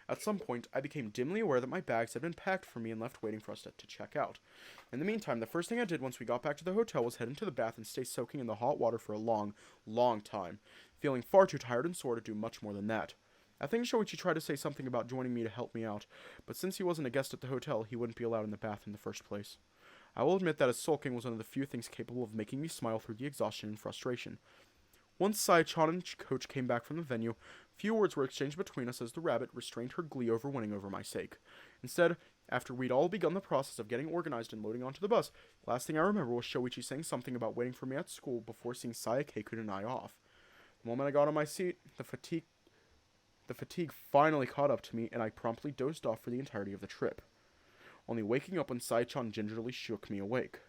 At some point, I became dimly aware that my bags had been packed for me and left waiting for us to check out. In the meantime, the first thing I did once we got back to the hotel was head into the bath and stay soaking in the hot water for a long, long time, feeling far too tired and sore to do much more than that. I think Shoichi tried to say something about joining me to help me out, but since he wasn't a guest at the hotel, he wouldn't be allowed in the bath in the first place. I will admit that his sulking was one of the few things capable of making me smile through the exhaustion and frustration. Once Sai-chan and Coach came back from the venue, few words were exchanged between us as the rabbit restrained her glee over winning over my sake. Instead, after we'd all begun the process of getting organized and loading onto the bus, the last thing I remember was Shoichi saying something about waiting for me at school before seeing Saya, Keikun, and I off. The moment I got on my seat, the fatigue finally caught up to me, and I promptly dozed off for the entirety of the trip, only waking up when Sai-chan gingerly shook me awake.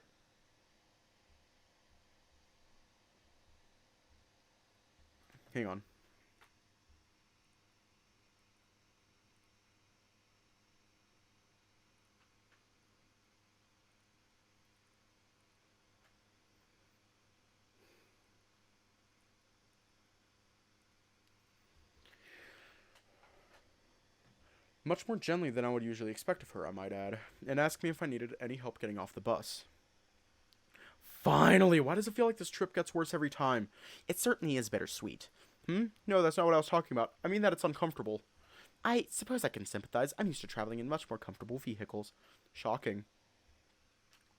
Hang on. Much more gently than I would usually expect of her, I might add, and asked me if I needed any help getting off the bus. Finally! Why does it feel like this trip gets worse every time? It certainly is bittersweet. No, that's not what I was talking about. I mean that it's uncomfortable. I suppose I can sympathize. I'm used to traveling in much more comfortable vehicles. Shocking.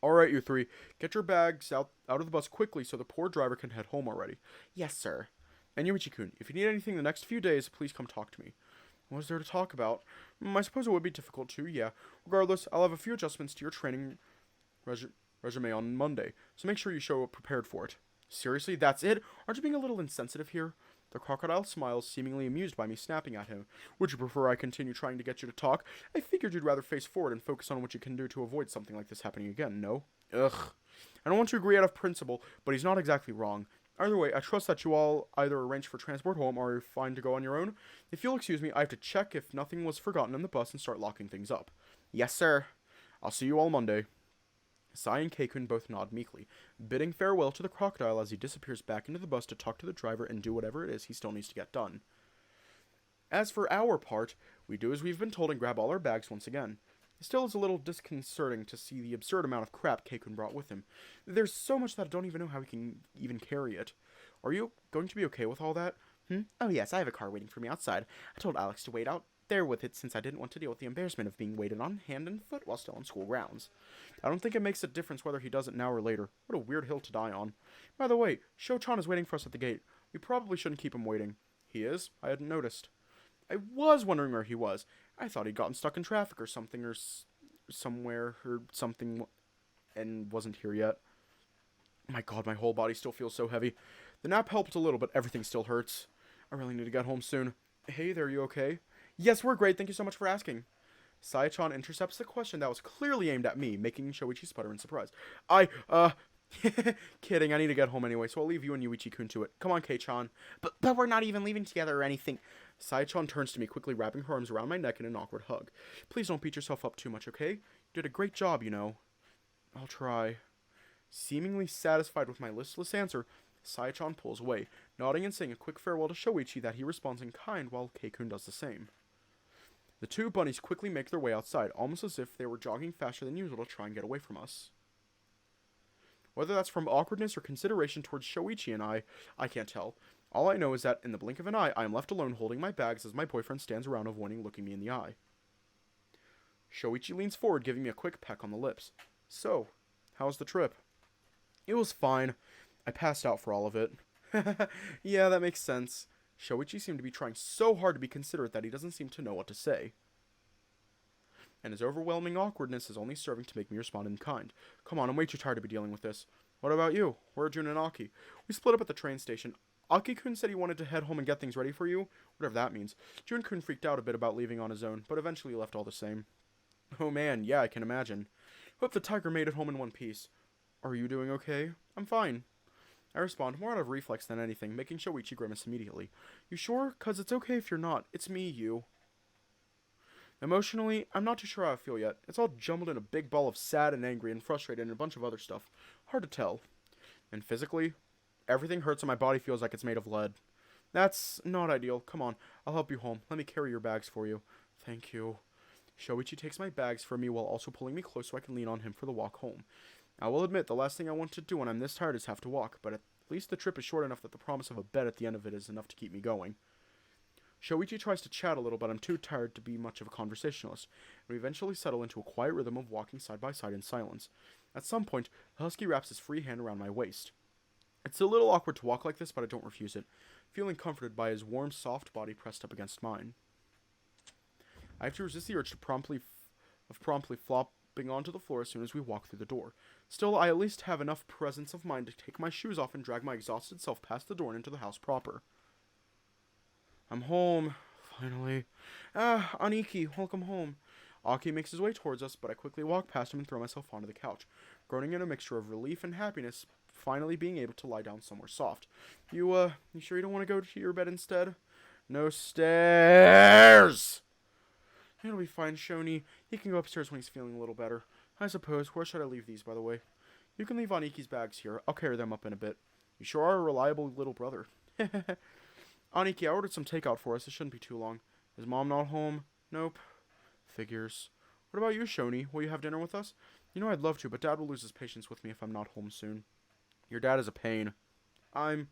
Alright, you three. Get your bags out of the bus quickly so the poor driver can head home already. Yes, sir. And Yuichi-kun, if you need anything the next few days, please come talk to me. What is there to talk about? I suppose it would be difficult too, yeah. Regardless, I'll have a few adjustments to your training resume on Monday, so make sure you show up prepared for it. Seriously, that's it? Aren't you being a little insensitive here? The crocodile smiles, seemingly amused by me snapping at him. Would you prefer I continue trying to get you to talk? I figured you'd rather face forward and focus on what you can do to avoid something like this happening again, no? Ugh. I don't want to agree out of principle, but he's not exactly wrong. Either way, I trust that you all either arrange for transport home or are fine to go on your own. If you'll excuse me, I have to check if nothing was forgotten in the bus and start locking things up. Yes, sir. I'll see you all Monday. Sai and Keikun both nod meekly, bidding farewell to the crocodile as he disappears back into the bus to talk to the driver and do whatever it is he still needs to get done. As for our part, we do as we've been told and grab all our bags once again. It still is a little disconcerting to see the absurd amount of crap Keikun brought with him. There's so much that I don't even know how he can even carry it. Are you going to be okay with all that? Oh yes, I have a car waiting for me outside. I told Alex to wait out there with it since I didn't want to deal with the embarrassment of being waited on hand and foot while still on school grounds. I don't think it makes a difference whether he does it now or later. What a weird hill to die on. By the way, Sho-chan is waiting for us at the gate. We probably shouldn't keep him waiting. He is? I hadn't noticed. I was wondering where he was. I thought he'd gotten stuck in traffic or something or somewhere or something and wasn't here yet. My god, my whole body still feels so heavy. The nap helped a little, but everything still hurts. I really need to get home soon. Hey there, you okay? Yes, we're great. Thank you so much for asking. Sai-chan intercepts the question that was clearly aimed at me, making Shoichi sputter in surprise. Kidding, I need to get home anyway, so I'll leave you and Yuichi-kun to it. Come on, Kei-chan. But we're not even leaving together or anything. Sai-chan turns to me, quickly wrapping her arms around my neck in an awkward hug. Please don't beat yourself up too much, okay? You did a great job, you know. I'll try. Seemingly satisfied with my listless answer, Sai-chan pulls away, nodding and saying a quick farewell to Shoichi that he responds in kind while Keikun does the same. The two bunnies quickly make their way outside, almost as if they were jogging faster than usual to try and get away from us. Whether that's from awkwardness or consideration towards Shoichi and I can't tell. All I know is that in the blink of an eye, I am left alone holding my bags as my boyfriend stands around avoiding looking me in the eye. Shoichi leans forward, giving me a quick peck on the lips. So, how's the trip? It was fine. I passed out for all of it. Yeah, that makes sense. Shoichi seemed to be trying so hard to be considerate that he doesn't seem to know what to say. And his overwhelming awkwardness is only serving to make me respond in kind. Come on, I'm way too tired to be dealing with this. What about you? Where are Jun and Aki? We split up at the train station. Aki-kun said he wanted to head home and get things ready for you, whatever that means. Jun-kun freaked out a bit about leaving on his own, but eventually left all the same. Oh man, yeah, I can imagine. Hope the tiger made it home in one piece. Are you doing okay? I'm fine. I respond, more out of reflex than anything, making Shoichi grimace immediately. You sure? 'Cause it's okay if you're not. It's me, you. Emotionally, I'm not too sure how I feel yet. It's all jumbled in a big ball of sad and angry and frustrated and a bunch of other stuff. Hard to tell. And physically, everything hurts and my body feels like it's made of lead. That's not ideal. Come on, I'll help you home. Let me carry your bags for you. Thank you. Shoichi takes my bags from me while also pulling me close so I can lean on him for the walk home. I will admit, the last thing I want to do when I'm this tired is have to walk, but at least the trip is short enough that the promise of a bed at the end of it is enough to keep me going. Shoichi tries to chat a little, but I'm too tired to be much of a conversationalist, and we eventually settle into a quiet rhythm of walking side by side in silence. At some point, the husky wraps his free hand around my waist. It's a little awkward to walk like this, but I don't refuse it, feeling comforted by his warm, soft body pressed up against mine. I have to resist the urge to promptly flopping onto the floor as soon as we walk through the door. Still, I at least have enough presence of mind to take my shoes off and drag my exhausted self past the door and into the house proper. I'm home, finally. Ah, Aniki, welcome home. Aki makes his way towards us, but I quickly walk past him and throw myself onto the couch, groaning in a mixture of relief and happiness, finally being able to lie down somewhere soft. You sure you don't want to go to your bed instead? No stairs! It'll be fine, Shoni. He can go upstairs when he's feeling a little better. I suppose. Where should I leave these, by the way? You can leave Aniki's bags here. I'll carry them up in a bit. You sure are a reliable little brother. Aniki, I ordered some takeout for us. It shouldn't be too long. Is Mom not home? Nope. Figures. What about you, Shoni? Will you have dinner with us? You know I'd love to, but Dad will lose his patience with me if I'm not home soon. Your dad is a pain. I'm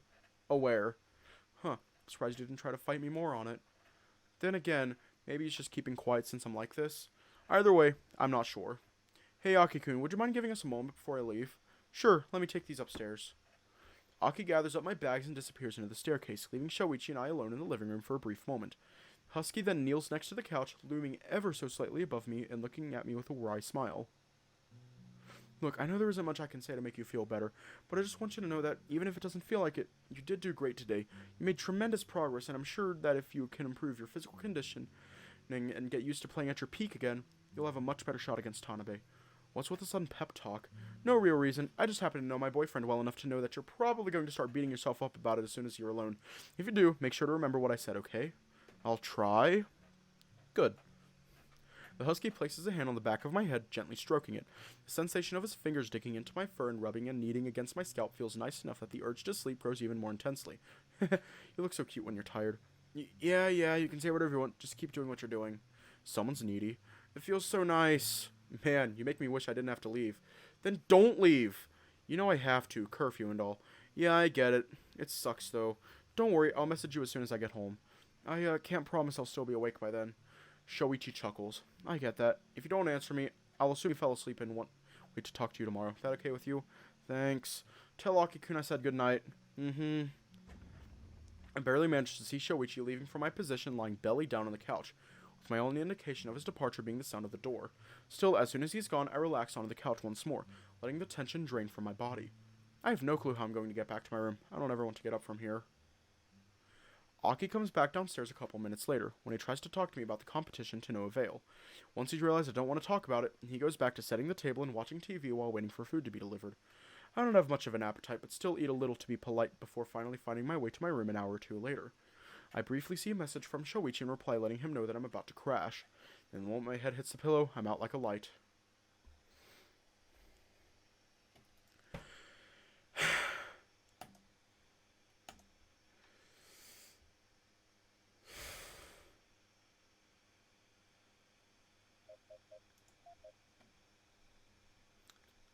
aware. Huh. Surprised you didn't try to fight me more on it. Then again, maybe he's just keeping quiet since I'm like this. Either way, I'm not sure. Hey, Aki-kun, would you mind giving us a moment before I leave? Sure, let me take these upstairs. Aki gathers up my bags and disappears into the staircase, leaving Shoichi and I alone in the living room for a brief moment. Husky then kneels next to the couch, looming ever so slightly above me and looking at me with a wry smile. Look, I know there isn't much I can say to make you feel better, but I just want you to know that even if it doesn't feel like it, you did do great today. You made tremendous progress, and I'm sure that if you can improve your physical conditioning and get used to playing at your peak again, you'll have a much better shot against Tanabe. What's with the sudden pep talk? No real reason. I just happen to know my boyfriend well enough to know that you're probably going to start beating yourself up about it as soon as you're alone. If you do, make sure to remember what I said, okay? I'll try. Good. The husky places a hand on the back of my head, gently stroking it. The sensation of his fingers digging into my fur and rubbing and kneading against my scalp feels nice enough that the urge to sleep grows even more intensely. You look so cute when you're tired. Yeah, you can say whatever you want. Just keep doing what you're doing. Someone's needy. It feels so nice. Man, you make me wish I didn't have to leave. Then don't leave. You know I have to. Curfew and all. Yeah, I get it. It sucks, though. Don't worry, I'll message you as soon as I get home. I can't promise I'll still be awake by then. Shoichi chuckles. I get that. If you don't answer me, I'll assume you fell asleep and wait to talk to you tomorrow. That okay with you? Thanks. Tell Aki-kun I said goodnight. I barely managed to see Shoichi leaving from my position lying belly down on the couch, with my only indication of his departure being the sound of the door. Still, as soon as he's gone, I relax onto the couch once more, letting the tension drain from my body. I have no clue how I'm going to get back to my room. I don't ever want to get up from here. Aki comes back downstairs a couple minutes later, when he tries to talk to me about the competition to no avail. Once he's realized I don't want to talk about it, he goes back to setting the table and watching TV while waiting for food to be delivered. I don't have much of an appetite, but still eat a little to be polite before finally finding my way to my room an hour or two later. I briefly see a message from Shoichi and reply letting him know that I'm about to crash. Then the moment my head hits the pillow, I'm out like a light.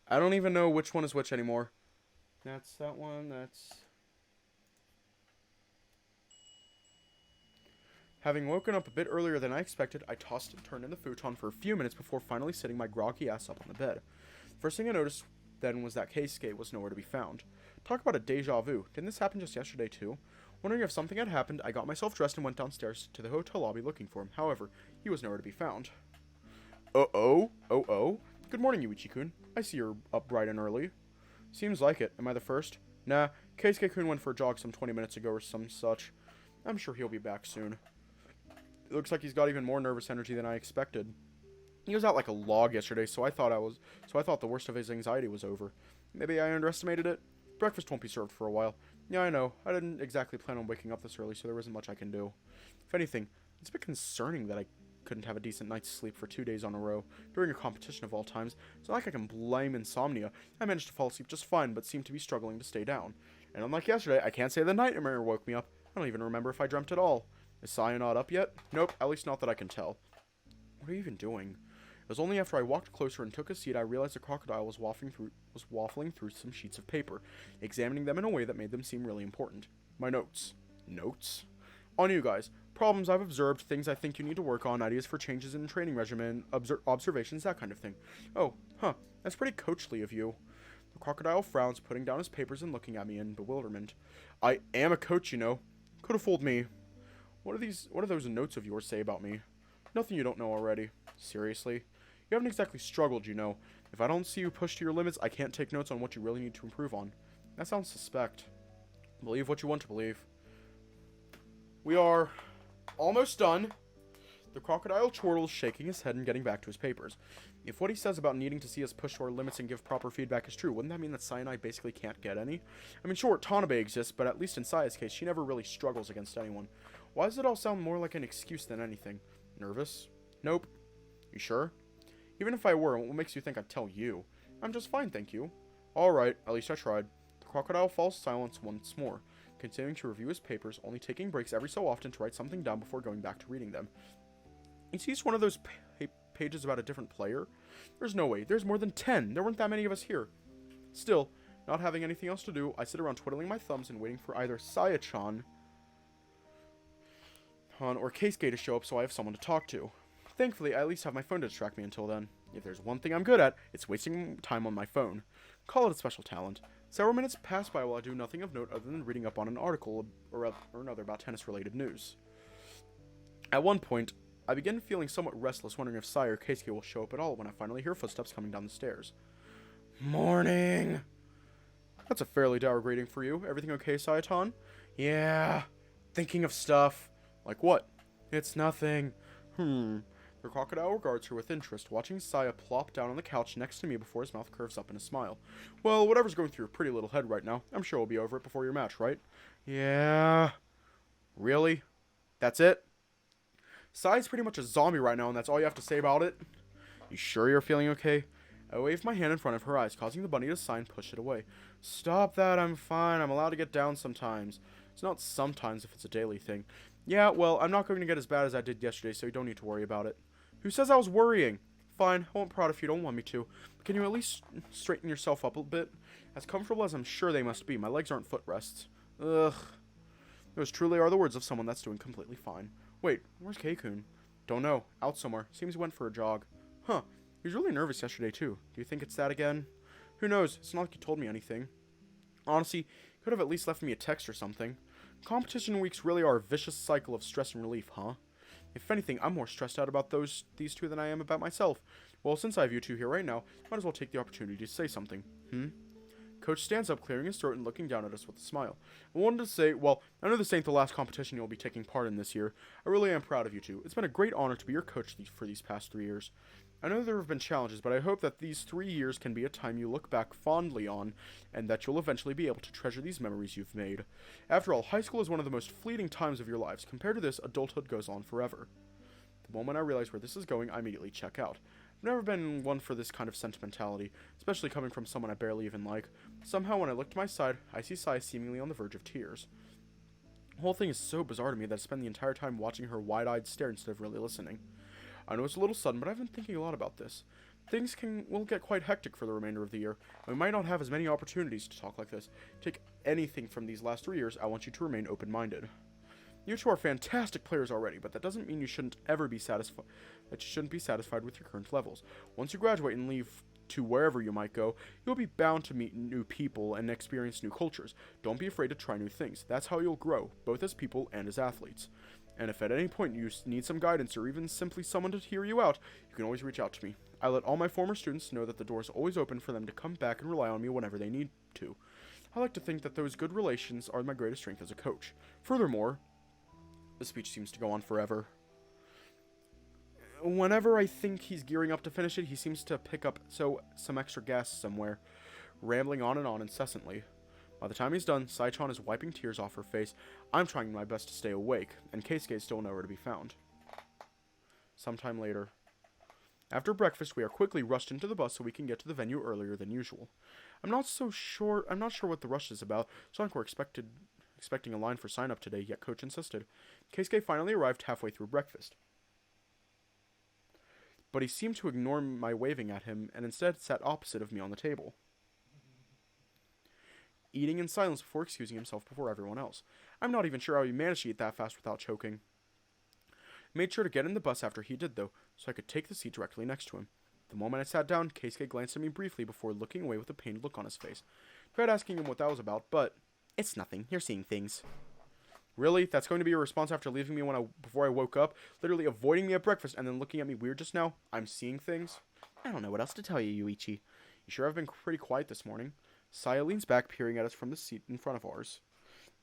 I don't even know which one is which anymore. That's that one, that's... Having woken up a bit earlier than I expected, I tossed and turned in the futon for a few minutes before finally sitting my groggy ass up on the bed. First thing I noticed then was that Keisuke was nowhere to be found. Talk about a deja vu. Didn't this happen just yesterday too? Wondering if something had happened, I got myself dressed and went downstairs to the hotel lobby looking for him. However, he was nowhere to be found. Uh-oh? Oh-oh? Good morning, Yuuichi-kun. I see you're up bright and early. Seems like it. Am I the first? Nah, Keisuke-kun went for a jog some 20 minutes ago or some such. I'm sure he'll be back soon. It looks like he's got even more nervous energy than I expected. He was out like a log yesterday, so I thought the worst of his anxiety was over. Maybe I underestimated it. Breakfast won't be served for a while. Yeah, I know. I didn't exactly plan on waking up this early, so there isn't much I can do. If anything, it's a bit concerning that I couldn't have a decent night's sleep for 2 days on a row, during a competition of all times. It's not like I can blame insomnia. I managed to fall asleep just fine, but seemed to be struggling to stay down. And unlike yesterday, I can't say the nightmare woke me up. I don't even remember if I dreamt at all. Is Saya not up yet? Nope, at least not that I can tell. What are you even doing? It was only after I walked closer and took a seat I realized the crocodile was waffling through some sheets of paper, examining them in a way that made them seem really important. My notes. Notes? On you guys. Problems I've observed, things I think you need to work on, ideas for changes in training regimen, observations, that kind of thing. Oh, huh. That's pretty coachly of you. The crocodile frowns, putting down his papers and looking at me in bewilderment. I am a coach, you know. Could have fooled me. What do those notes of yours say about me? Nothing you don't know already. Seriously? You haven't exactly struggled, you know. If I don't see you push to your limits, I can't take notes on what you really need to improve on. That sounds suspect. Believe what you want to believe. We are almost done. The crocodile chortles, shaking his head and getting back to his papers. If what he says about needing to see us push to our limits and give proper feedback is true, wouldn't that mean that Sai and I basically can't get any? I mean, sure, Tanabe exists, but at least in Saya's case, she never really struggles against anyone. Why does it all sound more like an excuse than anything? Nervous? Nope. You sure? Even if I were, what makes you think I'd tell you? I'm just fine, thank you. Alright, at least I tried. The crocodile falls silent once more, continuing to review his papers, only taking breaks every so often to write something down before going back to reading them. You see, it's one of those pages about a different player? There's no way. There's more than 10. There weren't that many of us here. Still, not having anything else to do, I sit around twiddling my thumbs and waiting for either Saya-chan or Keisuke to show up so I have someone to talk to. Thankfully, I at least have my phone to distract me until then. If there's one thing I'm good at, it's wasting time on my phone. Call it a special talent. Several minutes pass by while I do nothing of note other than reading up on an article or another about tennis-related news. At one point, I begin feeling somewhat restless, wondering if Sai or Keisuke will show up at all when I finally hear footsteps coming down the stairs. Morning! That's a fairly dour greeting for you. Everything okay, Sayatan? Yeah. Thinking of stuff. Like what? It's nothing. The crocodile regards her with interest, watching Saya plop down on the couch next to me before his mouth curves up in a smile. Well, whatever's going through your pretty little head right now, I'm sure we'll be over it before your match, right? Yeah. Really? That's it? Saya's pretty much a zombie right now, and that's all you have to say about it? You sure you're feeling okay? I waved my hand in front of her eyes, causing the bunny to sigh and push it away. Stop that, I'm fine. I'm allowed to get down sometimes. It's not sometimes if it's a daily thing. Yeah, well, I'm not going to get as bad as I did yesterday, so you don't need to worry about it. Who says I was worrying? Fine, I won't prod if you don't want me to. But can you at least straighten yourself up a bit? As comfortable as I'm sure they must be, my legs aren't footrests. Ugh. Those truly are the words of someone that's doing completely fine. Wait, where's Keikun? Don't know. Out somewhere. Seems he went for a jog. Huh. He was really nervous yesterday, too. Do you think it's that again? Who knows? It's not like he told me anything. Honestly, he could have at least left me a text or something. Competition weeks really are a vicious cycle of stress and relief, huh? If anything, I'm more stressed out about these two than I am about myself. Well, since I have you two here right now, might as well take the opportunity to say something. Coach stands up, clearing his throat and looking down at us with a smile. I wanted to say, well, I know this ain't the last competition you'll be taking part in this year. I really am proud of you two. It's been a great honor to be your coach for these past 3 years. I know there have been challenges, but I hope that these 3 years can be a time you look back fondly on, and that you'll eventually be able to treasure these memories you've made. After all, high school is one of the most fleeting times of your lives. Compared to this, adulthood goes on forever. The moment I realize where this is going, I immediately check out. I've never been one for this kind of sentimentality, especially coming from someone I barely even like. Somehow, when I look to my side, I see Sai seemingly on the verge of tears. The whole thing is so bizarre to me that I spend the entire time watching her wide-eyed stare instead of really listening. I know it's a little sudden, but I've been thinking a lot about this. will get quite hectic for the remainder of the year, and we might not have as many opportunities to talk like this. Take anything from these last 3 years, I want you to remain open-minded. You two are fantastic players already, but that doesn't mean you shouldn't ever be satisfied. That you shouldn't be satisfied with your current levels. Once you graduate and leave to wherever you might go, you'll be bound to meet new people and experience new cultures. Don't be afraid to try new things. That's how you'll grow, both as people and as athletes. And if at any point you need some guidance or even simply someone to hear you out, you can always reach out to me. I let all my former students know that the door is always open for them to come back and rely on me whenever they need to. I like to think that those good relations are my greatest strength as a coach. Furthermore, the speech seems to go on forever. Whenever I think he's gearing up to finish it, he seems to pick up some extra gas somewhere, rambling on and on incessantly. By the time he's done, Sai-chan is wiping tears off her face. I'm trying my best to stay awake, and Keisuke is still nowhere to be found. Sometime later. After breakfast, we are quickly rushed into the bus so we can get to the venue earlier than usual. I'm not sure what the rush is about, so I think we're expecting a line for sign-up today, yet Coach insisted. Keisuke finally arrived halfway through breakfast. But he seemed to ignore my waving at him, and instead sat opposite of me on the table, eating in silence before excusing himself before everyone else. I'm not even sure how he managed to eat that fast without choking. Made sure to get in the bus after he did, though, so I could take the seat directly next to him. The moment I sat down, Keisuke glanced at me briefly before looking away with a pained look on his face. Tried asking him what that was about, but It's nothing. You're seeing things. really, that's going to be your response after leaving me before I woke up, literally avoiding me at breakfast and then looking at me weird just now? I'm seeing things. I don't know what else to tell you, Yuuichi. You sure have been pretty quiet this morning. Saya leans back, peering at us from the seat in front of ours.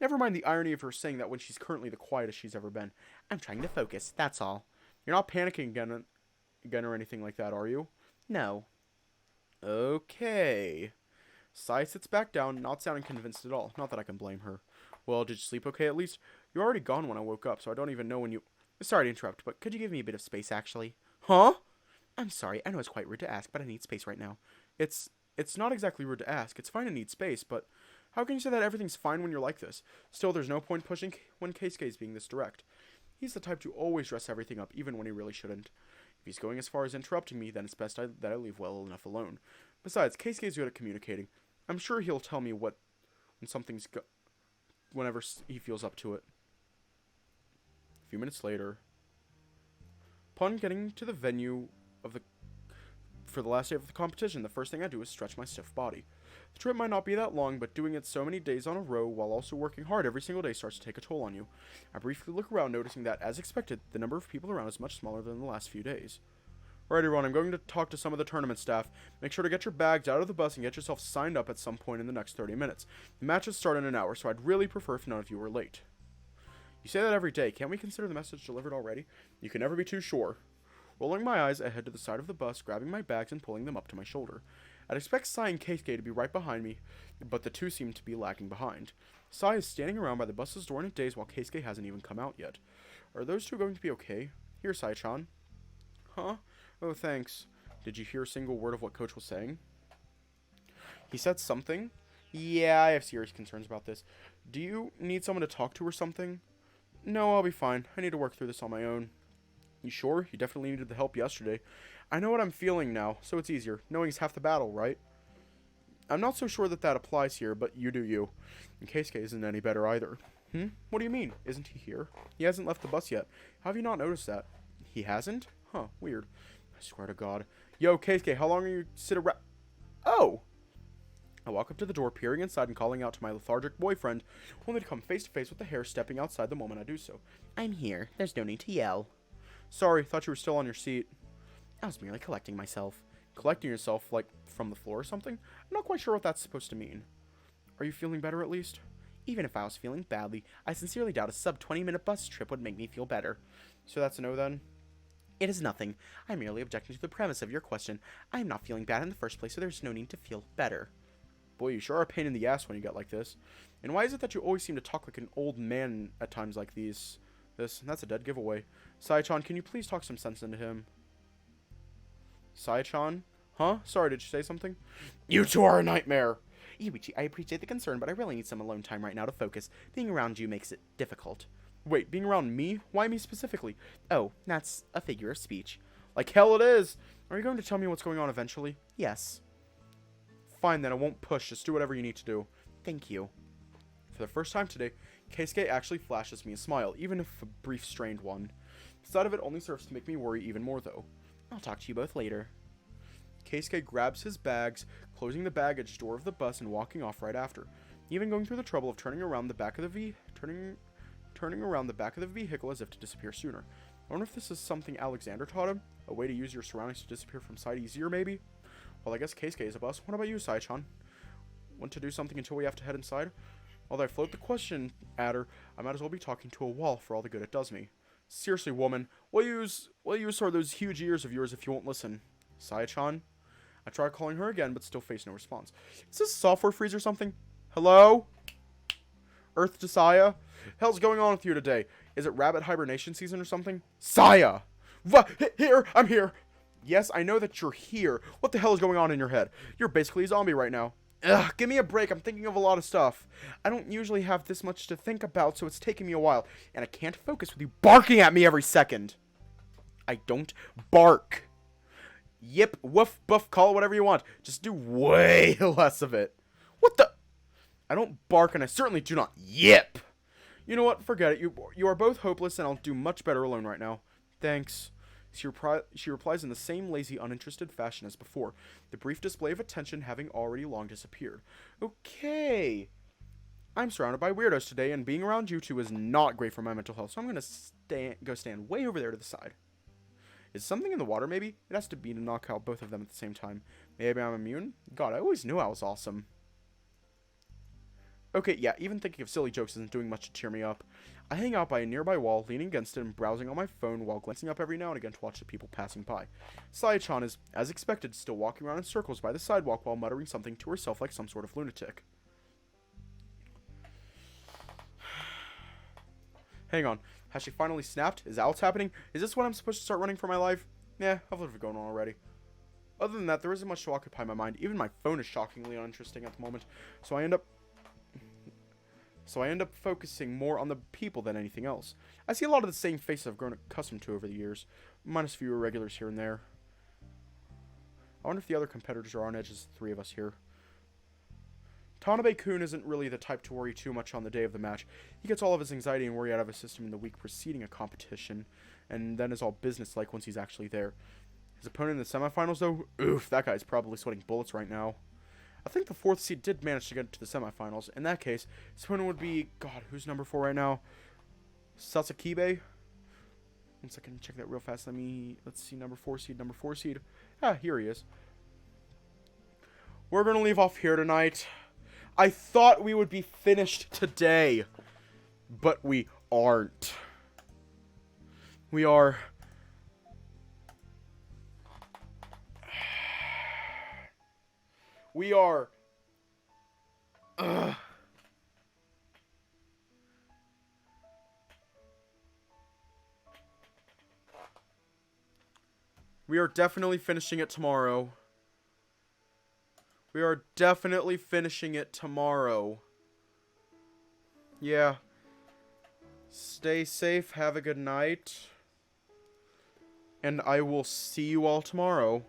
Never mind the irony of her saying that when she's currently the quietest she's ever been. I'm trying to focus, that's all. You're not panicking again or anything like that, are you? No. Okay. Sai sits back down, not sounding convinced at all. Not that I can blame her. Well, did you sleep okay at least? You were already gone when I woke up, so I don't even know when you... Sorry to interrupt, but Could you give me a bit of space, actually? Huh? I'm sorry, I know it's quite rude to ask, but I need space right now. It's not exactly rude to ask. It's fine to need space, but how can you say that everything's fine when you're like this? Still, there's no point pushing when Keisuke is being this direct. He's the type to always dress everything up, even when he really shouldn't. If he's going as far as interrupting me, then it's best that I leave well enough alone. Besides, Keisuke is good at communicating. I'm sure he'll tell me when something's whenever he feels up to it. A few minutes later, upon getting to the venue for the last day of the competition, the first thing I do is stretch my stiff body. The trip might not be that long, but doing it so many days on a row while also working hard every single day starts to take a toll on you. I briefly look around, noticing that, as expected, the number of people around is much smaller than the last few days. Alright everyone, I'm going to talk to some of the tournament staff. Make sure to get your bags out of the bus and get yourself signed up at some point in the next 30 minutes. The matches start in an hour, so I'd really prefer if none of you were late. You say that every day. Can't we consider the message delivered already? You can never be too sure. Rolling my eyes, I head to the side of the bus, grabbing my bags and pulling them up to my shoulder. I'd expect Sai and Keisuke to be right behind me, but the two seem to be lagging behind. Sai is standing around by the bus's door in a daze while Keisuke hasn't even come out yet. Are those two going to be okay? Here, Sai-chan. Huh? Oh, thanks. Did you hear a single word of what Coach was saying? He said something? Yeah, I have serious concerns about this. Do you need someone to talk to or something? No, I'll be fine. I need to work through this on my own. You sure? You definitely needed the help yesterday. I know what I'm feeling now, so it's easier. Knowing is half the battle, right? I'm not so sure that applies here, but you do you. And Keisuke isn't any better either. What do you mean? Isn't he here? He hasn't left the bus yet. How have you not noticed that? He hasn't? Huh, weird. I swear to God. Yo, Keisuke, how long are you sit around? Oh! I walk up to the door, peering inside and calling out to my lethargic boyfriend, only to come face to face with the hare stepping outside the moment I do so. I'm here. There's no need to yell. Sorry, thought you were still on your seat. I was merely collecting myself. Collecting yourself, like, from the floor or something? I'm not quite sure what that's supposed to mean. Are you feeling better at least? Even if I was feeling badly, I sincerely doubt a sub-20-minute bus trip would make me feel better. So that's a no then? It is nothing. I'm merely objecting to the premise of your question. I am not feeling bad in the first place, so there's no need to feel better. Boy, you sure are a pain in the ass when you get like this. And why is it that you always seem to talk like an old man at times like these? That's a dead giveaway. Sai-chan, can you please talk some sense into him? Sai-chan? Huh? Sorry, did you say something? You two are a nightmare! Yuuichi, I appreciate the concern, but I really need some alone time right now to focus. Being around you makes it difficult. Wait, being around me? Why me specifically? Oh, that's a figure of speech. Like hell it is. Are you going to tell me what's going on eventually? Yes. Fine then, I won't push. Just do whatever you need to do. Thank you. For the first time today, Keisuke actually flashes me a smile, even if a brief strained one. The sight of it only serves to make me worry even more though. I'll talk to you both later. Keisuke grabs his bags, closing the baggage door of the bus and walking off right after, even going through the trouble of turning around the back of the vehicle as if to disappear sooner. I wonder if this is something Alexander taught him? A way to use your surroundings to disappear from sight easier, maybe? Well, I guess Keisuke is a bus. What about you, Sai-chan? Want to do something until we have to head inside? Although I float the question at her, I might as well be talking to a wall for all the good it does me. Seriously, woman, what use are those huge ears of yours if you won't listen? Sai-chan? I try calling her again, but still face no response. Is this software freeze or something? Hello? Earth to Saya? Hell's going on with you today? Is it rabbit hibernation season or something? Saya! Here! I'm here! Yes, I know that you're here. What the hell is going on in your head? You're basically a zombie right now. Ugh, give me a break. I'm thinking of a lot of stuff. I don't usually have this much to think about, so it's taking me a while. And I can't focus with you barking at me every second. I don't bark. Yip, woof, buff, call it whatever you want. Just do way less of it. What the? I don't bark and I certainly do not yip. You know what? Forget it. You are both hopeless and I'll do much better alone right now. Thanks. She replies in the same lazy, uninterested fashion as before, the brief display of attention having already long disappeared. Okay. I'm surrounded by weirdos today, and being around you two is not great for my mental health, so I'm going to go stand way over there to the side. Is something in the water, maybe? It has to be to knock out both of them at the same time. Maybe I'm immune? God, I always knew I was awesome. Okay, yeah, even thinking of silly jokes isn't doing much to cheer me up. I hang out by a nearby wall, leaning against it and browsing on my phone while glancing up every now and again to watch the people passing by. Saya-chan is, as expected, still walking around in circles by the sidewalk while muttering something to herself like some sort of lunatic. Hang on. Has she finally snapped? Is that what's happening? Is this when I'm supposed to start running for my life? Nah, I've lived it going on already. Other than that, there isn't much to occupy my mind. Even my phone is shockingly uninteresting at the moment, so I end up focusing more on the people than anything else. I see a lot of the same faces I've grown accustomed to over the years, minus a few irregulars here and there. I wonder if the other competitors are on edge as the three of us here. Tanabe-kun isn't really the type to worry too much on the day of the match. He gets all of his anxiety and worry out of his system in the week preceding a competition, and then is all business-like once he's actually there. His opponent in the semifinals, though? Oof, that guy's probably sweating bullets right now. I think the 4th seed did manage to get to the semifinals. In that case, his opponent would be... God, who's number 4 right now? Satsukibe? 1 second, check that real fast. Let's see, number 4 seed. Ah, here he is. We're going to leave off here tonight. I thought we would be finished today, but we aren't. We are... We are... We are definitely finishing it tomorrow. We are definitely finishing it tomorrow. Yeah. Stay safe, have a good night. And I will see you all tomorrow.